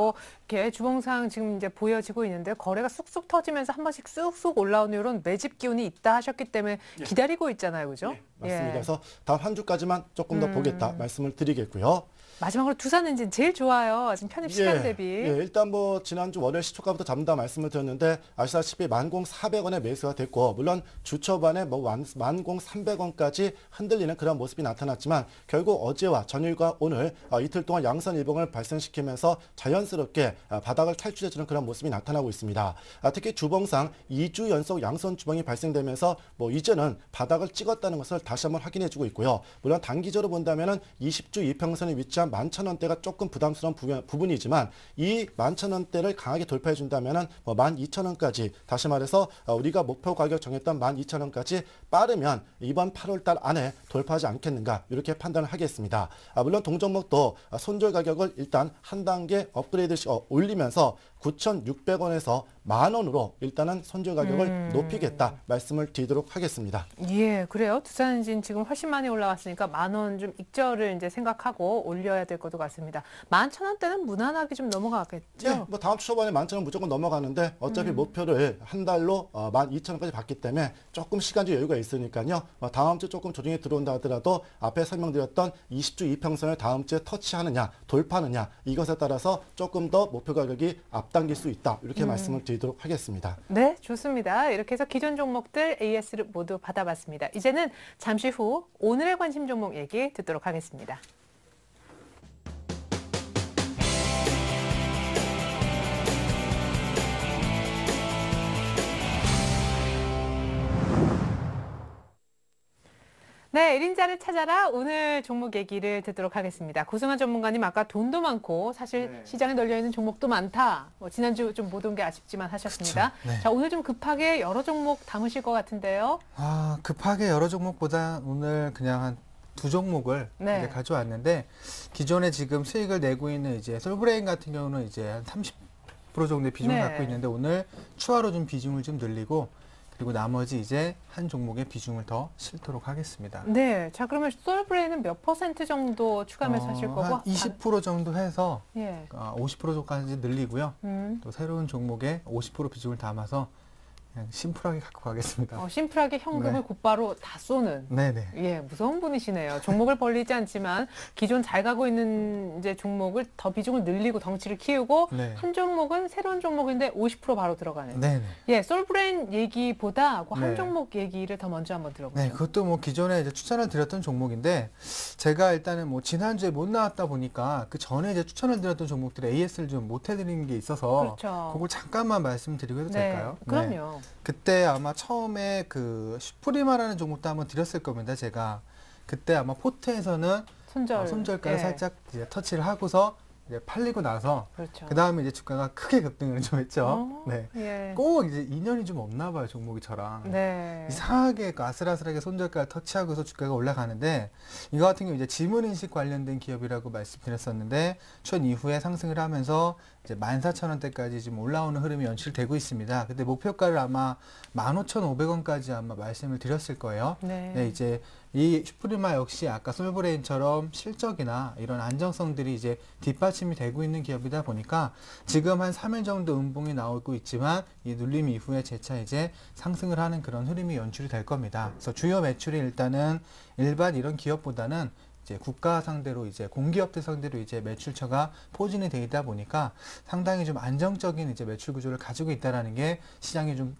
이렇게 주봉상 지금 이제 보여지고 있는데 거래가 쑥쑥 터지면서 한 번씩 쑥쑥 올라오는 이런 매집 기운이 있다 하셨기 때문에 기다리고 있잖아요, 그죠? 맞습니다. 그래서 다음 한 주까지만 조금 더 보겠다 말씀을 드리겠고요. 마지막으로 두산엔진 제일 좋아요. 지금 편입 시간 대비. 일단 뭐 지난주 월요일 시초가부터 전부 다 말씀을 드렸는데 아시다시피 10,400원에 매수가 됐고 물론 주 초반에 뭐 10,300원까지 흔들리는 그런 모습이 나타났지만 결국 어제와 전일과 오늘 이틀 동안 양선 일봉을 발생시키면서 자연스럽게 바닥을 탈출해주는 그런 모습이 나타나고 있습니다. 특히 주봉상 2주 연속 양선 주봉이 발생되면서 뭐 이제는 바닥을 찍었다는 것을 다시 한번 확인해주고 있고요. 물론 단기적으로 본다면은 20주 이평선에 위치한 11,000원대가 조금 부담스러운 부분이지만 이 11,000원대를 강하게 돌파해 준다면은 뭐 12,000원까지 다시 말해서 우리가 목표 가격 정했던 12,000원까지 빠르면 이번 8월달 안에 돌파하지 않겠는가 이렇게 판단을 하겠습니다. 물론 동종목도 손절 가격을 일단 한 단계 업그레이드 올리면서 9,600원에서 10,000원으로 일단은 손절 가격을 높이겠다 말씀을 드리도록 하겠습니다. 예, 그래요. 두산엔진 지금 훨씬 많이 올라왔으니까 10,000원 좀 익절을 이제 생각하고 올려야 될 것도 같습니다. 11,000원대는 무난하게 좀 넘어가겠죠? 네, 뭐 다음 주 초반에 11,000원 무조건 넘어가는데 어차피 목표를 한 달로 12,000원까지 받기 때문에 조금 시간적 여유가 있으니까요. 다음 주 조금 조정이 들어온다 하더라도 앞에 설명드렸던 20주 이평선을 다음 주에 터치하느냐 돌파하느냐 이것에 따라서 조금 더 목표 가격이 앞당길 수 있다. 이렇게 말씀을 드리도록 하겠습니다. 네, 좋습니다. 이렇게 해서 기존 종목들 AS를 모두 받아봤습니다. 이제는 잠시 후 오늘의 관심 종목 얘기 듣도록 하겠습니다. 네, 1인자를 찾아라 오늘 종목 얘기를 듣도록 하겠습니다. 고승환 전문가님 아까 돈도 많고 사실 시장에 널려있는 종목도 많다. 지난주 좀 못 온 게 아쉽지만 하셨습니다. 네. 자, 오늘 좀 급하게 여러 종목 담으실 것 같은데요. 급하게 여러 종목보다 오늘 그냥 한 두 종목을 이제 가져왔는데 기존에 지금 수익을 내고 있는 이제 솔브레인 같은 경우는 이제 한 30% 정도의 비중을 갖고 있는데 오늘 추가로 좀 비중을 좀 늘리고 그리고 나머지 이제 한 종목의 비중을 더 실도록 하겠습니다. 네, 자 그러면 솔브레인은 몇 % 정도 추가 매수하실 거고? 한 20% 정도 해서 예. 50% 정도까지 늘리고요. 또 새로운 종목에 50% 비중을 담아서 그냥 심플하게 갖고 가겠습니다. 심플하게 현금을 곧바로 다 쏘는. 네네. 예, 무서운 분이시네요. 종목을 벌리지 않지만 기존 잘 가고 있는 이제 종목을 더 비중을 늘리고 덩치를 키우고 한 종목은 새로운 종목인데 50% 바로 들어가는. 네네. 예, 솔브레인 얘기보다 그 한 네. 종목 얘기를 더 먼저 한번 들어보죠. 네, 그것도 뭐 기존에 이제 추천을 드렸던 종목인데 제가 일단은 뭐 지난주에 못 나왔다 보니까 그 전에 이제 추천을 드렸던 종목들의 AS를 좀 못 해드리는 게 있어서 그렇죠. 그걸 잠깐만 말씀드리고 해도 될까요? 그럼요. 그때 아마 처음에 그 슈프리마라는 종목도 한번 드렸을 겁니다. 제가 그때 아마 포트에서는 손절가를 살짝 이제 터치를 하고서 이제 팔리고 나서 그렇죠. 그 다음에 이제 주가가 크게 급등을 좀 했죠. 네. 예. 꼭 이제 인연이 좀 없나 봐요, 종목이 저랑. 네. 이상하게 그 아슬아슬하게 손절가를 터치하고서 주가가 올라가는데 이거 같은 경우 이제 지문인식 관련된 기업이라고 말씀드렸었는데 첫 이후에 상승을 하면서 이제 14,000원대까지 지금 올라오는 흐름이 연출되고 있습니다. 근데 목표가를 아마 15,500원까지 아마 말씀을 드렸을 거예요. 네, 이제 이 슈프리마 역시 아까 솔브레인처럼 실적이나 이런 안정성들이 이제 뒷받침이 되고 있는 기업이다 보니까 지금 한 3일 정도 음봉이 나오고 있지만 이 눌림 이후에 재차 이제 상승을 하는 그런 흐름이 연출이 될 겁니다. 그래서 주요 매출이 일단은 일반 이런 기업보다는 이제 국가 상대로 이제 공기업들 상대로 이제 매출처가 포진이 되어 있다 보니까 상당히 좀 안정적인 이제 매출 구조를 가지고 있다라는 게 시장에 좀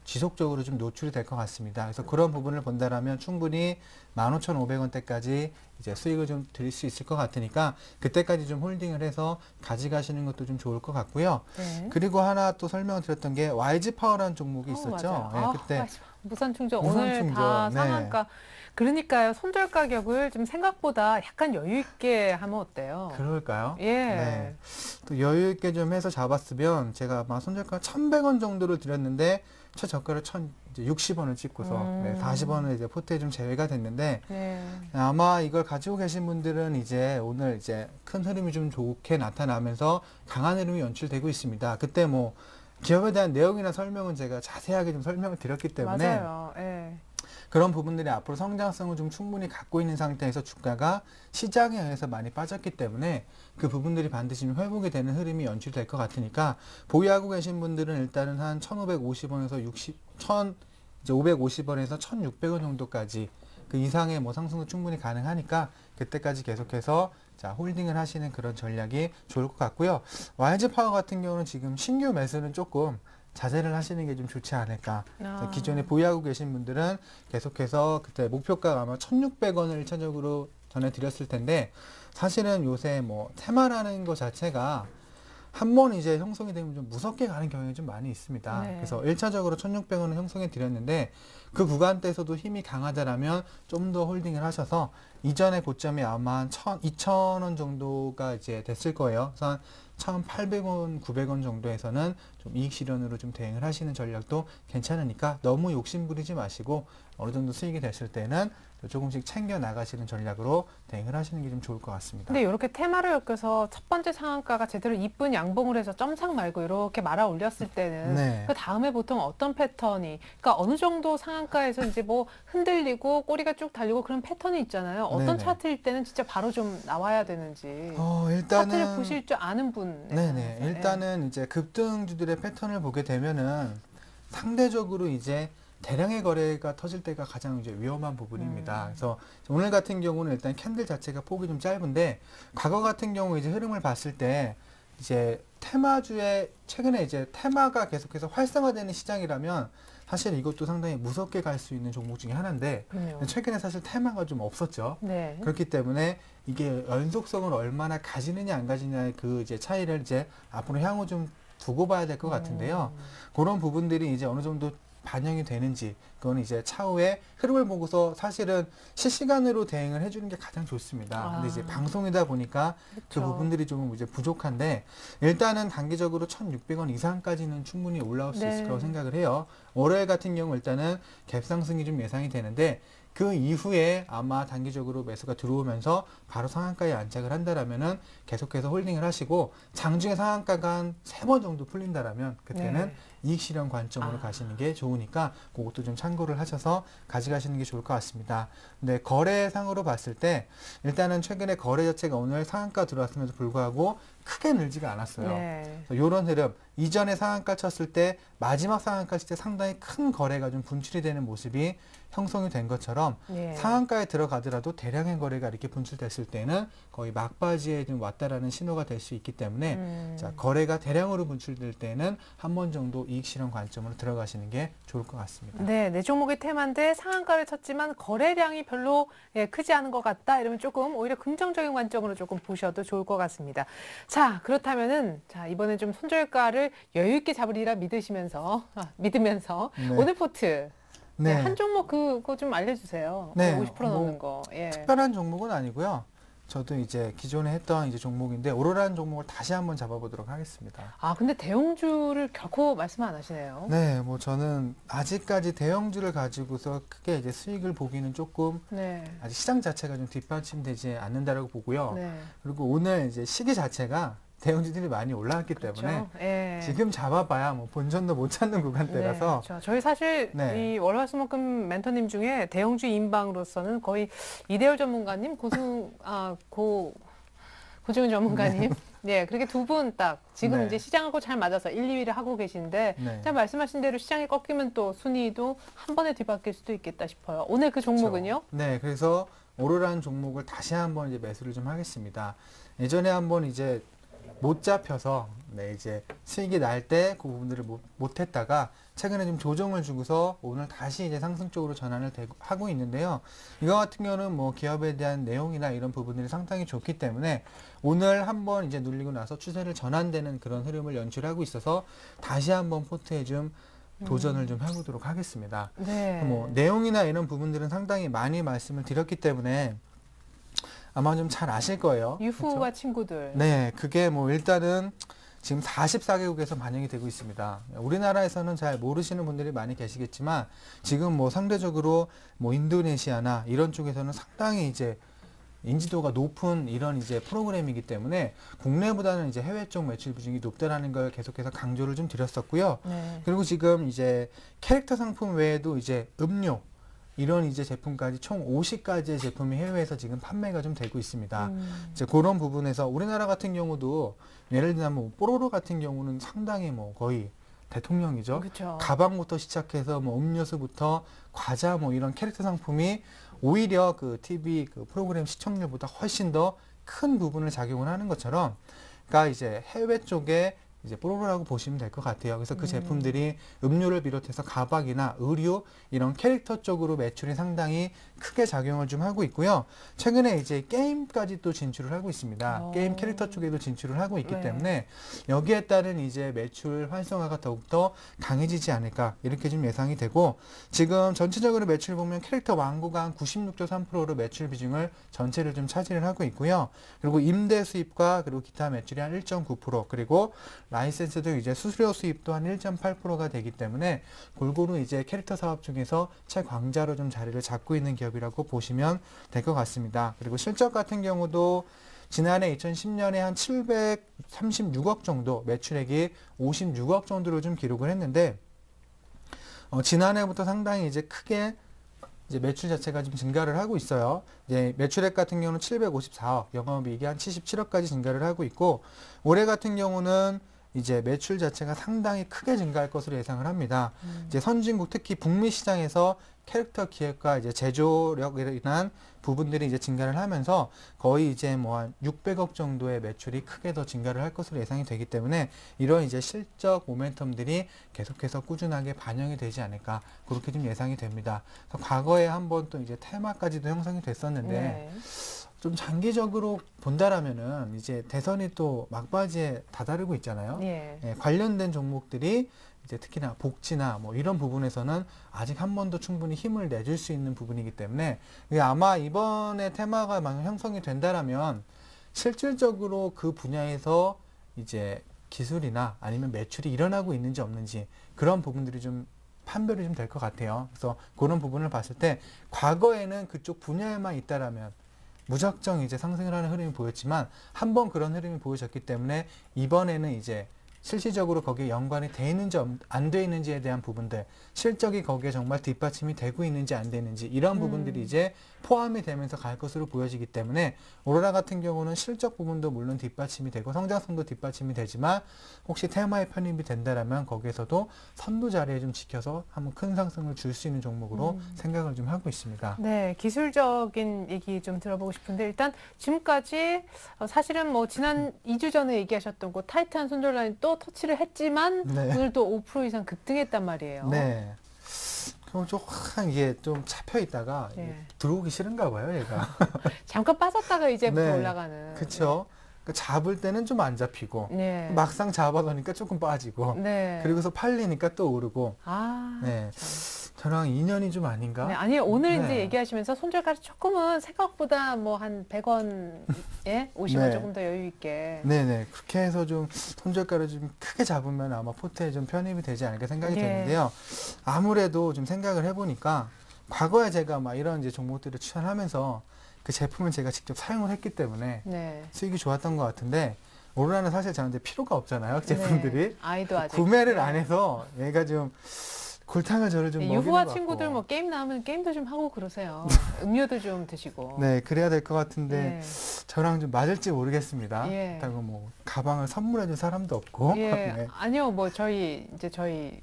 지속적으로 좀 노출이 될 것 같습니다. 그래서 그런 부분을 본다라면 충분히 15,500원대까지 이제 수익을 좀 드릴 수 있을 것 같으니까 그때까지 좀 홀딩을 해서 가져가시는 것도 좀 좋을 것 같고요. 그리고 하나 또 설명을 드렸던 게 YG 파워라는 종목이 있었죠. 맞아요. 그때 무선충전 오늘 다 상한가. 그러니까요. 손절 가격을 좀 생각보다 약간 여유 있게 하면 어때요? 그럴까요? 예. 네. 또 여유 있게 좀 해서 잡았으면 제가 아마 손절가 1,100원 정도를 드렸는데 첫 저가를 1,060원을 찍고서 40원을 이제 포트에 좀 제외가 됐는데 아마 이걸 가지고 계신 분들은 이제 오늘 이제 큰 흐름이 좀 좋게 나타나면서 강한 흐름이 연출되고 있습니다. 그때 뭐 기업에 대한 내용이나 설명은 제가 자세하게 좀 설명을 드렸기 때문에 맞아요. 예. 그런 부분들이 앞으로 성장성을 좀 충분히 갖고 있는 상태에서 주가가 시장에 의해서 많이 빠졌기 때문에 그 부분들이 반드시 좀 회복이 되는 흐름이 연출될 것 같으니까 보유하고 계신 분들은 일단은 한 1,550원에서 550원에서 1,600원 정도까지 그 이상의 뭐 상승도 충분히 가능하니까 그때까지 계속해서 자, 홀딩을 하시는 그런 전략이 좋을 것 같고요. YG 파워 같은 경우는 지금 신규 매수는 조금 자제를 하시는 게 좀 좋지 않을까. 아. 기존에 보유하고 계신 분들은 계속해서 그때 목표가가 아마 1,600원을 1차적으로 전해드렸을 텐데, 사실은 요새 뭐 테마라는 것 자체가 한 번 이제 형성이 되면 좀 무섭게 가는 경향이 좀 많이 있습니다. 네. 그래서 1차적으로 1,600원을 형성해 드렸는데, 그 구간대에서도 힘이 강하다라면 좀 더 홀딩을 하셔서 이전의 고점이 아마 한 2,000원 정도가 이제 됐을 거예요. 그래서 한 1,800원, 900원 정도에서는 좀 이익 실현으로 좀 대응을 하시는 전략도 괜찮으니까 너무 욕심 부리지 마시고 어느 정도 수익이 됐을 때는 조금씩 챙겨 나가시는 전략으로 대응을 하시는 게 좀 좋을 것 같습니다. 근데 이렇게 테마를 엮여서 첫 번째 상한가가 제대로 이쁜 양봉을 해서 점상 말고 이렇게 말아 올렸을 때는 네. 그 다음에 보통 어떤 패턴이, 그러니까 어느 정도 상한가에서 이제 뭐 흔들리고 꼬리가 쭉 달리고 그런 패턴이 있잖아요. 어떤 네네. 차트일 때는 진짜 바로 좀 나와야 되는지. 차트를 일단은 보실 줄 아는 분. 네네. 일단은 이제 급등주들의 패턴을 보게 되면은 상대적으로 이제 대량의 거래가 터질 때가 가장 이제 위험한 부분입니다. 그래서 오늘 같은 경우는 일단 캔들 자체가 폭이 좀 짧은데, 과거 같은 경우 이제 흐름을 봤을 때 이제 테마주의 최근에 이제 테마가 계속해서 활성화되는 시장이라면 사실 이것도 상당히 무섭게 갈 수 있는 종목 중에 하나인데, 그럼요. 최근에 사실 테마가 좀 없었죠. 네. 그렇기 때문에 이게 연속성을 얼마나 가지느냐 안 가지느냐의 그 이제 차이를 이제 앞으로 향후 좀 두고 봐야 될 것 같은데요. 그런 부분들이 이제 어느 정도 반영이 되는지, 그건 이제 차후에 흐름을 보고서 사실은 실시간으로 대응을 해주는 게 가장 좋습니다. 근데 이제 방송이다 보니까 그 그쵸. 부분들이 좀 이제 부족한데, 일단은 단기적으로 1,600원 이상까지는 충분히 올라올 수 네. 있을 거라고 생각을 해요. 월요일 같은 경우 일단은 갭 상승이 좀 예상이 되는데, 그 이후에 아마 단기적으로 매수가 들어오면서 바로 상한가에 안착을 한다라면은 계속해서 홀딩을 하시고, 장중에 상한가가 한 3번 정도 풀린다라면 그때는 네. 이익 실현 관점으로 가시는 게 좋으니까 그것도 좀 참고를 하셔서 가져가시는 게 좋을 것 같습니다. 근데 거래상으로 봤을 때 일단은 최근에 거래 자체가 오늘 상한가 들어왔음에도 불구하고 크게 늘지가 않았어요. 네. 이런 흐름, 이전에 상한가 쳤을 때 마지막 상한가 칠 때 상당히 큰 거래가 좀 분출이 되는 모습이 형성이 된 것처럼, 네. 상한가에 들어가더라도 대량의 거래가 이렇게 분출됐을 때는 거의 막바지에 좀 왔다라는 신호가 될 수 있기 때문에 자, 거래가 대량으로 분출될 때는 한 번 정도 이익 실현 관점으로 들어가시는 게 좋을 것 같습니다. 네, 내 종목이 테마인데 상한가를 쳤지만 거래량이 별로 크지 않은 것 같다. 이러면 조금 오히려 긍정적인 관점으로 조금 보셔도 좋을 것 같습니다. 자, 그렇다면은 자, 이번에 좀 손절가를 여유 있게 잡으리라 믿으면서 네. 오늘 포트 네. 한 종목 그거 좀 알려주세요. 네, 50% 넣는 거. 예. 특별한 종목은 아니고요. 저도 이제 기존에 했던 이제 종목인데 오로라는 종목을 다시 한번 잡아보도록 하겠습니다. 아, 근데 대형주를 결코 말씀 안 하시네요. 네, 뭐 저는 아직까지 대형주를 가지고서 크게 이제 수익을 보기는 조금 네. 아직 시장 자체가 좀 뒷받침되지 않는다라고 보고요. 네. 그리고 오늘 이제 시기 자체가 대형주들이 많이 올라왔기 때문에 그렇죠. 예. 지금 잡아봐야 뭐 본전도 못 찾는 구간대라서 네, 저희 사실 네. 이 월화수목금 멘토님 중에 대형주 인방으로서는 거의 이대열 전문가님, 고주은 전문가님, 네, 그렇게 두 분 딱 지금 네. 이제 시장하고 잘 맞아서 1, 2위를 하고 계신데, 네. 잘 말씀하신 대로 시장이 꺾이면 또 순위도 한 번에 뒤바뀔 수도 있겠다 싶어요. 오늘 그 종목은요? 네, 그래서 오로라는 종목을 다시 한번 이제 매수를 좀 하겠습니다. 예전에 한번 이제 못 잡혀서 네, 이제 수익이 날 때 그 부분들을 못 했다가 최근에 좀 조정을 주고서 오늘 다시 이제 상승 쪽으로 전환을 하고 있는데요. 이거 같은 경우는 뭐 기업에 대한 내용이나 이런 부분들이 상당히 좋기 때문에 오늘 한번 이제 눌리고 나서 추세를 전환되는 그런 흐름을 연출하고 있어서 다시 한번 포트에 좀 도전을 좀 해보도록 하겠습니다. 네. 뭐 내용이나 이런 부분들은 상당히 많이 말씀을 드렸기 때문에 아마 좀 잘 아실 거예요. 유후와 그렇죠? 친구들. 네, 그게 뭐 일단은 지금 44개국에서 반영이 되고 있습니다. 우리나라에서는 잘 모르시는 분들이 많이 계시겠지만 지금 뭐 상대적으로 뭐 인도네시아나 이런 쪽에서는 상당히 이제 인지도가 높은 이런 이제 프로그램이기 때문에 국내보다는 이제 해외 쪽 매출 비중이 높다라는 걸 계속해서 강조를 좀 드렸었고요. 네. 그리고 지금 이제 캐릭터 상품 외에도 이제 음료 이런 이제 제품까지 총 50가지의 제품이 해외에서 지금 판매가 좀 되고 있습니다. 이제 그런 부분에서 우리나라 같은 경우도 예를 들면 뭐 뽀로로 같은 경우는 상당히 뭐 거의 대통령이죠. 그렇죠. 가방부터 시작해서 뭐 음료수부터 과자 뭐 이런 캐릭터 상품이 오히려 그 TV 그 프로그램 시청률보다 훨씬 더 큰 부분을 작용을 하는 것처럼, 그러니까 이제 해외 쪽에 이제 뽀로로라고 보시면 될 것 같아요. 그래서 그 제품들이 음료를 비롯해서 가방이나 의류 이런 캐릭터 쪽으로 매출이 상당히 크게 작용을 좀 하고 있고요. 최근에 이제 게임까지 또 진출을 하고 있습니다. 게임 캐릭터 쪽에도 진출을 하고 있기 네. 때문에 여기에 따른 이제 매출 활성화가 더욱더 강해지지 않을까 이렇게 좀 예상이 되고, 지금 전체적으로 매출 보면 캐릭터 왕구가 한 96.3%로 매출 비중을 전체를 좀 차지를 하고 있고요. 그리고 임대 수입과 그리고 기타 매출이 한 1.9%, 그리고 라이센스도 이제 수수료 수입도 한 1.8%가 되기 때문에 골고루 이제 캐릭터 사업 중에서 최강자로 좀 자리를 잡고 있는 기업이라고 보시면 될 것 같습니다. 그리고 실적 같은 경우도 지난해 2010년에 한 736억 정도, 매출액이 56억 정도로 좀 기록을 했는데, 지난해부터 상당히 이제 크게 이제 매출 자체가 좀 증가를 하고 있어요. 이제 매출액 같은 경우는 754억, 영업이익이 한 77억까지 증가를 하고 있고, 올해 같은 경우는 이제 매출 자체가 상당히 크게 증가할 것으로 예상을 합니다. 이제 선진국, 특히 북미 시장에서 캐릭터 기획과 이제 제조력으로 인한 부분들이 이제 증가를 하면서 거의 이제 뭐 한 600억 정도의 매출이 크게 더 증가를 할 것으로 예상이 되기 때문에 이런 이제 실적 모멘텀들이 계속해서 꾸준하게 반영이 되지 않을까, 그렇게 좀 예상이 됩니다. 그래서 과거에 한번 또 이제 테마까지도 형성이 됐었는데, 네. 좀 장기적으로 본다라면은 이제 대선이 또 막바지에 다다르고 있잖아요. 예. 예, 관련된 종목들이 이제 특히나 복지나 뭐 이런 부분에서는 아직 한 번 더 충분히 힘을 내줄 수 있는 부분이기 때문에, 이게 아마 이번에 테마가 만약 형성이 된다라면 실질적으로 그 분야에서 이제 기술이나 아니면 매출이 일어나고 있는지 없는지 그런 부분들이 좀 판별이 좀 될 것 같아요. 그래서 그런 부분을 봤을 때 과거에는 그쪽 분야에만 있다라면 무작정 이제 상승을 하는 흐름이 보였지만, 한번 그런 흐름이 보여졌기 때문에 이번에는 이제 실질적으로 거기에 연관이 돼 있는지 안 돼 있는지에 대한 부분들, 실적이 거기에 정말 뒷받침이 되고 있는지 안 되는지 이런 부분들이 이제 포함이 되면서 갈 것으로 보여지기 때문에, 오로라 같은 경우는 실적 부분도 물론 뒷받침이 되고 성장성도 뒷받침이 되지만, 혹시 테마에 편입이 된다라면 거기에서도 선두 자리에 좀 지켜서 한번 큰 상승을 줄 수 있는 종목으로 생각을 좀 하고 있습니다. 네, 기술적인 얘기 좀 들어보고 싶은데, 일단 지금까지 사실은 뭐 지난 2주 전에 얘기하셨던 그 타이트한 손절 라인 또 터치를 했지만 네. 오늘 또 5% 이상 급등했단 말이에요. 네. 그럼 조금 이게 좀 잡혀 있다가 네. 들어오기 싫은가 봐요, 얘가. 잠깐 빠졌다가 이제부터 네. 올라가는. 그렇죠. 잡을 때는 좀 안 잡히고 네. 막상 잡아놓으니까 조금 빠지고 네. 그리고서 팔리니까 또 오르고. 아. 네. 참. 저랑 인연이 좀 아닌가? 네, 아니 오늘 네. 이제 얘기하시면서 손절가를 조금은 생각보다 뭐 한 100원에 50원 네. 조금 더 여유 있게. 네네. 그렇게 해서 좀 손절가를 좀 크게 잡으면 아마 포트에 좀 편입이 되지 않을까 생각이 예. 되는데요. 아무래도 좀 생각을 해보니까 과거에 제가 막 이런 이제 종목들을 추천하면서 그 제품을 제가 직접 사용을 했기 때문에 네. 수익이 좋았던 것 같은데, 오로라는 사실 저한테 필요가 없잖아요, 그 제품들이. 네. 아이도 아직. 구매를 네. 안 해서 얘가 좀 골탕을 저를 좀 네, 먹이는 유부아 것 친구들 같고. 뭐 게임 나오면 게임도 좀 하고 그러세요. 음료도 좀 드시고. 네, 그래야 될 것 같은데 네. 저랑 좀 맞을지 모르겠습니다. 예. 그렇다고 뭐 가방을 선물해줄 사람도 없고. 예, 네. 아니요, 뭐 저희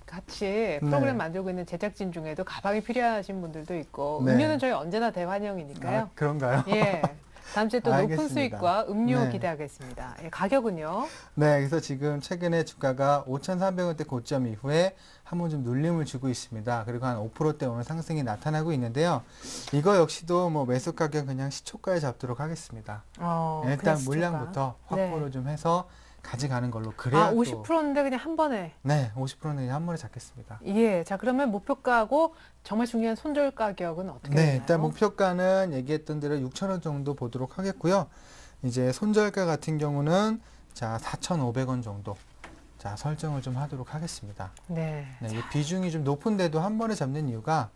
같이 프로그램 만들고 있는 제작진 중에도 가방이 필요하신 분들도 있고, 네. 음료는 저희 언제나 대환영이니까요. 아, 그런가요? 예. 다음 주에 또 높은 알겠습니다. 수익과 음료 네. 기대하겠습니다. 예, 가격은요? 네, 그래서 지금 최근에 주가가 5,300원대 고점 이후에 한번 좀 눌림을 주고 있습니다. 그리고 한 5%대 오늘 상승이 나타나고 있는데요. 이거 역시도 뭐 매수 가격 그냥 시초가에 잡도록 하겠습니다. 일단 그냥 시초가. 물량부터 확보를 네. 좀 해서 가져가는 걸로. 그래야 아, 또 50%인데 그냥 한 번에. 네, 50%는 그냥 한 번에 잡겠습니다. 예. 자, 그러면 목표가하고 정말 중요한 손절 가격은 어떻게 네, 되나요? 일단 목표가는 얘기했던 대로 6,000원 정도 보도록 하겠고요. 이제 손절가 같은 경우는 자, 4,500원 정도. 자, 설정을 좀 하도록 하겠습니다. 네. 네, 이 비중이 좀 높은데도 한 번에 잡는 이유가,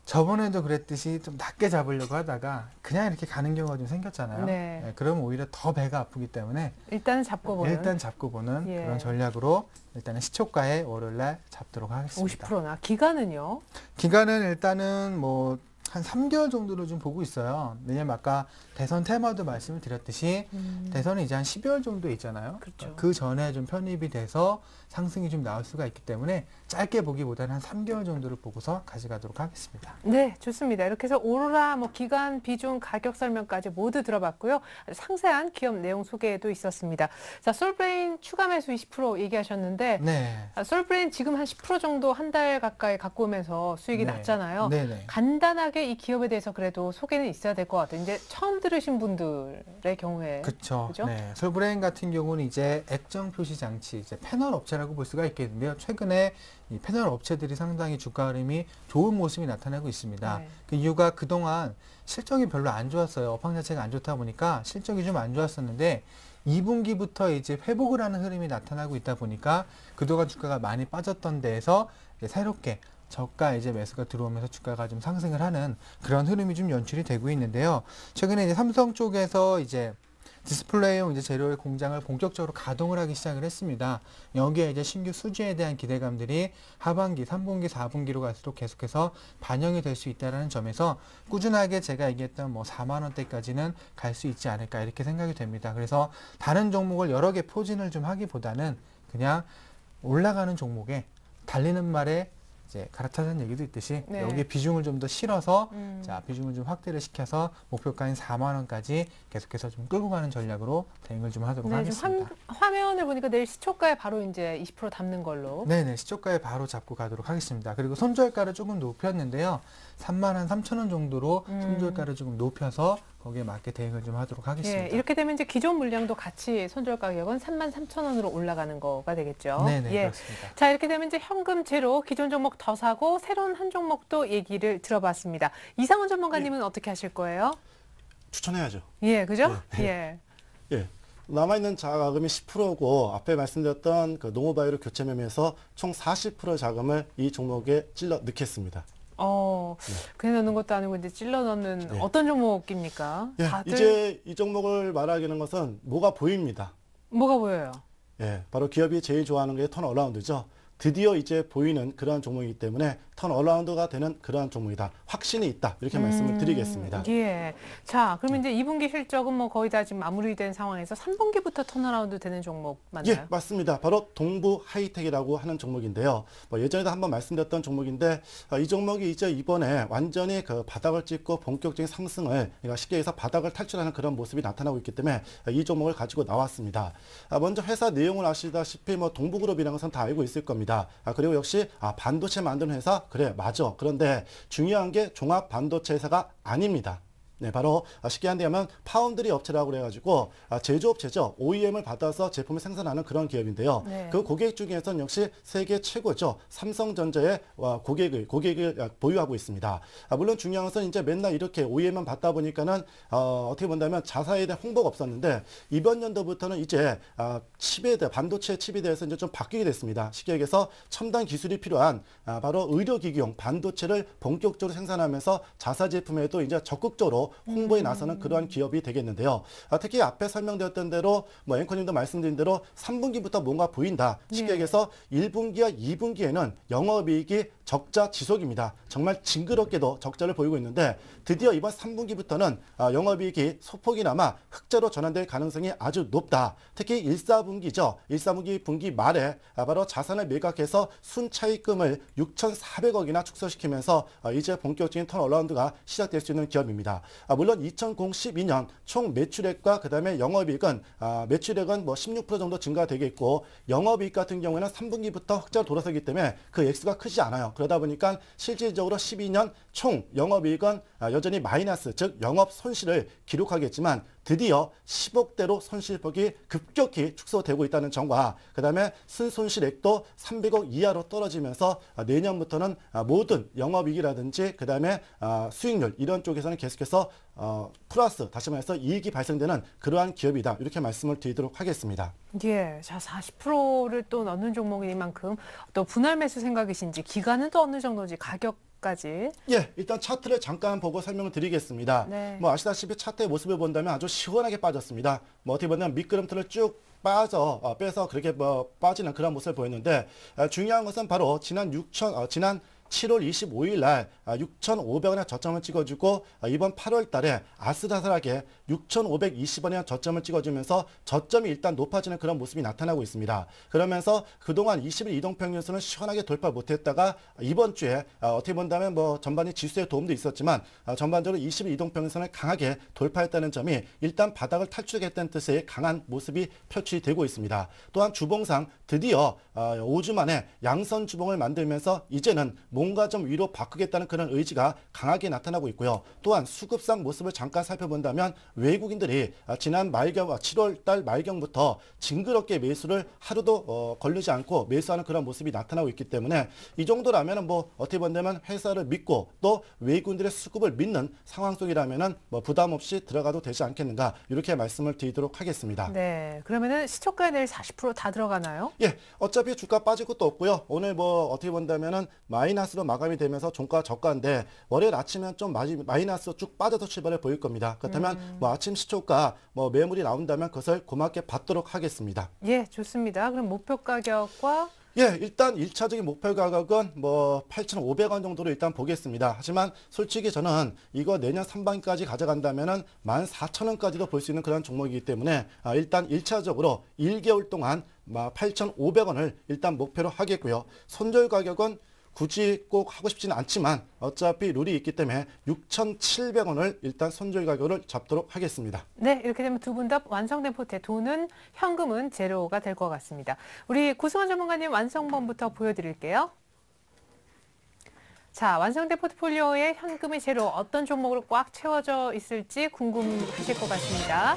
저번에도 그랬듯이 좀 낮게 잡으려고 하다가 그냥 이렇게 가는 경우가 좀 생겼잖아요. 네. 그러면 오히려 더 배가 아프기 때문에 일단은 잡고 보는 일단 잡고 보는 예. 그런 전략으로 일단은 시초가에 월요일날 잡도록 하겠습니다. 50%나 기간은요? 기간은 일단은 뭐 한 3개월 정도로 좀 보고 있어요. 왜냐면 아까 대선 테마도 말씀을 드렸듯이 대선이 이제 한 12월 정도 있잖아요. 그렇죠. 그 전에 좀 편입이 돼서 상승이 좀 나올 수가 있기 때문에 짧게 보기보다는 한 3개월 정도를 보고서 가져가도록 하겠습니다. 네, 좋습니다. 이렇게 해서 오로라 기간, 비중, 가격 설명까지 모두 들어봤고요. 아주 상세한 기업 내용 소개도 있었습니다. 자, 솔브레인 추가 매수 20% 얘기하셨는데 네. 솔브레인 지금 한 10% 정도 한 달 가까이 갖고 오면서 수익이 네. 났잖아요. 네네. 간단하게 이 기업에 대해서 그래도 소개는 있어야 될 것 같아요. 이제 처음 들으신 분들의 경우에. 그렇죠. 그죠? 네. 솔브레인 같은 경우는 이제 액정 표시 장치, 이제 패널 업체라고 볼 수가 있겠는데요. 최근에 이 패널 업체들이 상당히 주가 흐름이 좋은 모습이 나타나고 있습니다. 네. 그 이유가 그동안 실적이 별로 안 좋았어요. 업황 자체가 안 좋다 보니까 실적이 좀 안 좋았었는데 2분기부터 이제 회복을 하는 흐름이 나타나고 있다 보니까 그동안 주가가 많이 빠졌던 데에서 이제 새롭게 저가 이제 매수가 들어오면서 주가가 좀 상승을 하는 그런 흐름이 좀 연출이 되고 있는데요. 최근에 이제 삼성 쪽에서 이제 디스플레이용 이제 재료의 공장을 본격적으로 가동을 하기 시작을 했습니다. 여기에 이제 신규 수주에 대한 기대감들이 하반기, 3분기, 4분기로 갈수록 계속해서 반영이 될 수 있다는 점에서 꾸준하게 제가 얘기했던 4만 원대까지는 갈 수 있지 않을까 이렇게 생각이 됩니다. 그래서 다른 종목을 여러 개 포진을 좀 하기보다는 그냥 올라가는 종목에 달리는 말에 이제 갈아타는 얘기도 있듯이 네. 여기에 비중을 좀 더 실어서 자, 비중을 좀 확대를 시켜서 목표가인 4만 원까지 계속해서 좀 끌고 가는 전략으로 대응을 좀 하도록 네, 지금 하겠습니다. 화면을 보니까 내일 시초가에 바로 이제 20% 담는 걸로. 네네, 시초가에 바로 잡고 가도록 하겠습니다. 그리고 손절가를 조금 높였는데요. 3만 한 3천 원 정도로 손절가를 조금 높여서 거기에 맞게 대응을 좀 하도록 하겠습니다. 예, 이렇게 되면 이제 기존 물량도 같이 손절 가격은 33,000원으로 올라가는 거가 되겠죠. 네네, 예. 그렇습니다. 자, 이렇게 되면 이제 현금 제로 기존 종목 더 사고 새로운 한 종목도 얘기를 들어봤습니다. 이상훈 전문가님은 어떻게 하실 거예요? 추천해야죠. 예, 그죠? 네. 예. 예. 남아있는 자금이 10%고 앞에 말씀드렸던 그 농어바이오 교체 매매에서 총 40% 자금을 이 종목에 찔러 넣겠습니다. 그냥 넣는 것도 아니고 이제 찔러 넣는 네. 어떤 종목입니까? 예, 다들 이제 이 종목을 말하기는 것은 뭐가 보입니다. 뭐가 보여요? 예, 바로 기업이 제일 좋아하는 게 턴어라운드죠. 드디어 이제 보이는 그러한 종목이기 때문에 턴어라운드가 되는 그러한 종목이다. 확신이 있다. 이렇게 말씀을 드리겠습니다. 예. 자, 그러면 이제 2분기 실적은 거의 다 지금 마무리된 상황에서 3분기부터 턴어라운드 되는 종목 맞나요? 예, 맞습니다. 바로 동부 하이텍이라고 하는 종목인데요. 예전에도 한번 말씀드렸던 종목인데 이 종목이 이제 이번에 완전히 그 바닥을 찍고 본격적인 상승을 그러니까 쉽게 해서 바닥을 탈출하는 그런 모습이 나타나고 있기 때문에 이 종목을 가지고 나왔습니다. 먼저 회사 내용을 아시다시피 동부그룹이라는 것은 다 알고 있을 겁니다. 그리고 역시 반도체 만드는 회사 그래 맞아. 그런데 중요한 게 종합 반도체 회사가 아닙니다. 네, 바로 쉽게 한다면 파운드리 업체라고 그래가지고 제조업체죠. OEM을 받아서 제품을 생산하는 그런 기업인데요. 네. 그 고객 중에서는 역시 세계 최고죠. 삼성전자의 고객을 보유하고 있습니다. 물론 중요한 것은 이제 맨날 이렇게 OEM만 받다 보니까는 어떻게 본다면 자사에 대한 홍보가 없었는데 이번 연도부터는 이제 칩에 대해 반도체 칩에 대해서 이제 좀 바뀌게 됐습니다. 쉽게 얘기해서 첨단 기술이 필요한 바로 의료기기용 반도체를 본격적으로 생산하면서 자사 제품에도 이제 적극적으로 홍보에 나서는 그러한 기업이 되겠는데요. 특히 앞에 설명드렸던 대로 앵커님도 말씀드린 대로 3분기부터 뭔가 보인다. 쉽게 네. 얘기해서 1분기와 2분기에는 영업이익이 적자 지속입니다. 정말 징그럽게도 적자를 보이고 있는데 드디어 이번 3분기부터는 영업이익이 소폭이나마 흑자로 전환될 가능성이 아주 높다. 특히 1, 4분기죠. 1, 4분기 분기 말에 바로 자산을 매각해서 순차익금을 6,400억이나 축소시키면서 이제 본격적인 턴어라운드가 시작될 수 있는 기업입니다. 물론 2012년 총 매출액과 그다음에 영업이익은 매출액은 16% 정도 증가되겠고 영업이익 같은 경우에는 3분기부터 흑자로 돌아서기 때문에 그 액수가 크지 않아요. 그러다 보니까 실질적으로 12년 총 영업이익은 여전히 마이너스, 즉 영업 손실을 기록하겠지만 드디어 10억대로 손실폭이 급격히 축소되고 있다는 점과 그다음에 순손실액도 300억 이하로 떨어지면서 내년부터는 모든 영업이익이라든지 그다음에 수익률 이런 쪽에서는 계속해서 플러스 다시 말해서 이익이 발생되는 그러한 기업이다. 이렇게 말씀을 드리도록 하겠습니다. 예. 자, 40%를 또 넣는 종목인 만큼 또 분할 매수 생각이신지 기간은 또 어느 정도인지 가격까지. 예, 일단 차트를 잠깐 보고 설명을 드리겠습니다. 네. 아시다시피 차트의 모습을 본다면 아주 시원하게 빠졌습니다. 어떻게 보면 미끄럼틀을 쭉 빼서 그렇게 빠지는 그런 모습을 보였는데 중요한 것은 바로 지난 7월 25일 날 6,500원의 저점을 찍어주고 이번 8월 달에 아슬아슬하게 6,520원의 저점을 찍어주면서 저점이 일단 높아지는 그런 모습이 나타나고 있습니다. 그러면서 그동안 20일 이동평균선을 시원하게 돌파 못했다가 이번 주에 어떻게 본다면 뭐 전반이 지수의 도움도 있었지만 전반적으로 20일 이동평균선을 강하게 돌파했다는 점이 일단 바닥을 탈출했다는 뜻의 강한 모습이 표출되고 있습니다. 또한 주봉상 드디어 5주 만에 양선 주봉을 만들면서 이제는 뭔가 좀 위로 바꾸겠다는 그런 의지가 강하게 나타나고 있고요. 또한 수급상 모습을 잠깐 살펴본다면 외국인들이 지난 말경 7월 달 말경부터 징그럽게 매수를 하루도 걸리지 않고 매수하는 그런 모습이 나타나고 있기 때문에 이 정도라면 뭐 어떻게 본다면 회사를 믿고 또 외국인들의 수급을 믿는 상황 속이라면은 뭐 부담 없이 들어가도 되지 않겠는가 이렇게 말씀을 드리도록 하겠습니다. 네, 그러면은 시초가에 내일 40% 다 들어가나요? 예, 어차피 주가 빠질 것도 없고요. 오늘 뭐 어떻게 본다면은 마이너스로 마감이 되면서 종가 저가인데 월요일 아침엔 좀 마이너스 쭉 빠져서 출발해 보일 겁니다. 그렇다면 뭐 아침 시초가 뭐 매물이 나온다면 그것을 고맙게 받도록 하겠습니다. 예, 좋습니다. 그럼 목표 가격과 예, 일단 1차적인 목표 가격은 뭐 8,500원 정도로 일단 보겠습니다. 하지만 솔직히 저는 이거 내년 상반기까지 가져간다면은 14,000원까지도 볼 수 있는 그런 종목이기 때문에 일단 1차적으로 1개월 동안 8,500원을 일단 목표로 하겠고요. 손절 가격은 굳이 꼭 하고 싶지는 않지만 어차피 룰이 있기 때문에 6,700원을 일단 손절 가격을 잡도록 하겠습니다. 네, 이렇게 되면 두 분 다 완성된 포트에 돈은 현금은 제로가 될 것 같습니다. 우리 고승환 전문가님 완성본부터 보여드릴게요. 자, 완성된 포트폴리오에 현금이 제로 어떤 종목으로 꽉 채워져 있을지 궁금하실 것 같습니다.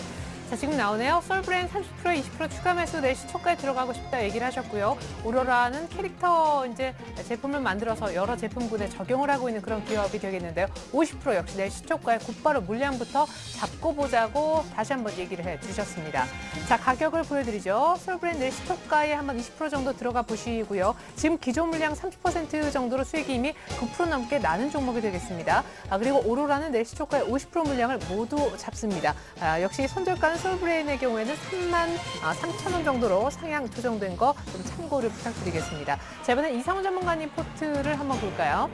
자, 지금 나오네요. 솔브랜 30%, 20% 추가 매수 내일 시초가에 들어가고 싶다 얘기를 하셨고요. 오로라는 캐릭터 이제 제품을 만들어서 여러 제품군에 적용을 하고 있는 그런 기업이 되겠는데요. 50% 역시 내일 시초가에 곧바로 물량부터 잡고 보자고 다시 한번 얘기를 해 주셨습니다. 자, 가격을 보여드리죠. 솔브랜 내일 시초가에 한번 20% 정도 들어가 보시고요. 지금 기존 물량 30% 정도로 수익이 이미 9% 넘게 나는 종목이 되겠습니다. 그리고 오로라는 내일 시초가에 50% 물량을 모두 잡습니다. 역시 손절가는 솔브레인의 경우에는 33,000원 정도로 상향 조정된 거 좀 참고를 부탁드리겠습니다. 자, 이번엔 이상훈 전문가님 포트를 한번 볼까요?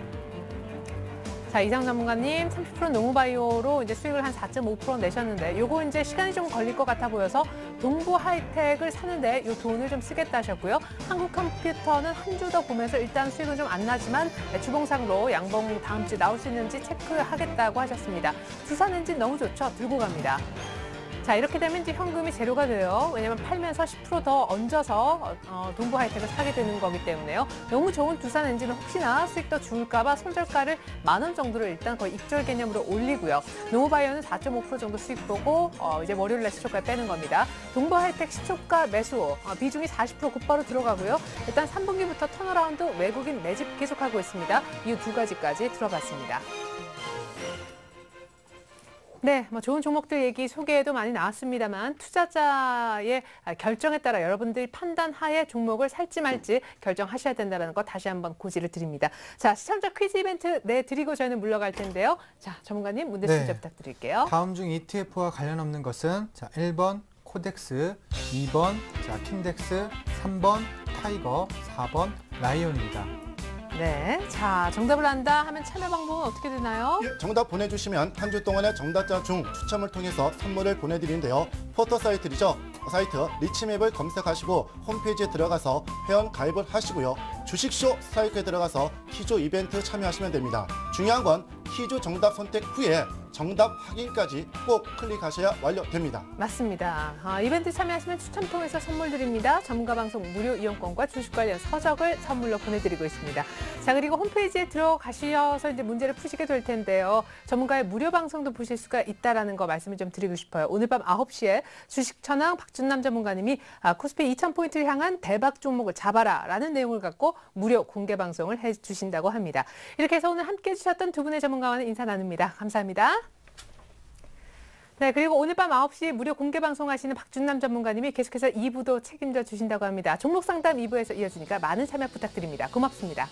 자, 이상훈 전문가님 30% 농우바이오로 이제 수익을 한 4.5% 내셨는데 요거 이제 시간이 좀 걸릴 것 같아 보여서 동부 하이텍을 사는데 요 돈을 좀 쓰겠다 하셨고요. 한국컴퓨터는 한 주 더 보면서 일단 수익은 좀 안 나지만 주봉상으로 양봉 다음 주 나올 수 있는지 체크하겠다고 하셨습니다. 두산엔진 너무 좋죠? 들고 갑니다. 자, 이렇게 되면 이제 현금이 제로가 돼요. 왜냐면 팔면서 10% 더 얹어서 동부 하이텍을 사게 되는 거기 때문에요. 너무 좋은 두산 엔진은 혹시나 수익 더 줄까봐 손절가를 10,000원 정도를 일단 거의 익절 개념으로 올리고요. 노바이오는 4.5% 정도 수익 보고 이제 월요일 날 시초가 빼는 겁니다. 동부 하이텍 시초가 매수 비중이 40% 곧바로 들어가고요. 일단 3분기부터 턴어라운드 외국인 매집 계속하고 있습니다. 이 두 가지까지 들어봤습니다. 네, 뭐 좋은 종목들 얘기 소개도 많이 나왔습니다만 투자자의 결정에 따라 여러분들이 판단하에 종목을 살지 말지 결정하셔야 된다는 거 다시 한번 고지를 드립니다. 자, 시청자 퀴즈 이벤트 내드리고 저희는 물러갈 텐데요. 자, 전문가님 문제 순서 부탁드릴게요. 다음 중 ETF와 관련 없는 것은 자, 1번 코덱스, 2번 자, 킨덱스, 3번 타이거, 4번 라이온입니다. 네, 자, 정답을 안다 하면 참여 방법은 어떻게 되나요? 예, 정답 보내주시면 한 주 동안의 정답자 중 추첨을 통해서 선물을 보내드리는데요. 포털 사이트죠. 사이트 리치맵을 검색하시고 홈페이지에 들어가서 회원 가입을 하시고요. 주식쇼 스트라이크에 들어가서 키조 이벤트 참여하시면 됩니다. 중요한 건 키조 정답 선택 후에 정답 확인까지 꼭 클릭하셔야 완료됩니다. 맞습니다. 이벤트 참여하시면 추첨 통해서 선물 드립니다. 전문가 방송 무료 이용권과 주식 관련 서적을 선물로 보내드리고 있습니다. 자, 그리고 홈페이지에 들어가셔서 이제 문제를 푸시게 될 텐데요. 전문가의 무료 방송도 보실 수가 있다라는 거 말씀을 좀 드리고 싶어요. 오늘 밤 9시에 주식 천왕 박준남 전문가님이 코스피 2000포인트를 향한 대박 종목을 잡아라 라는 내용을 갖고 무료 공개 방송을 해주신다고 합니다. 이렇게 해서 오늘 함께해 주셨던 두 분의 전문가와는 인사 나눕니다. 감사합니다. 네, 그리고 오늘 밤 9시 무료 공개 방송하시는 박준남 전문가님이 계속해서 2부도 책임져 주신다고 합니다. 종목 상담 2부에서 이어지니까 많은 참여 부탁드립니다. 고맙습니다.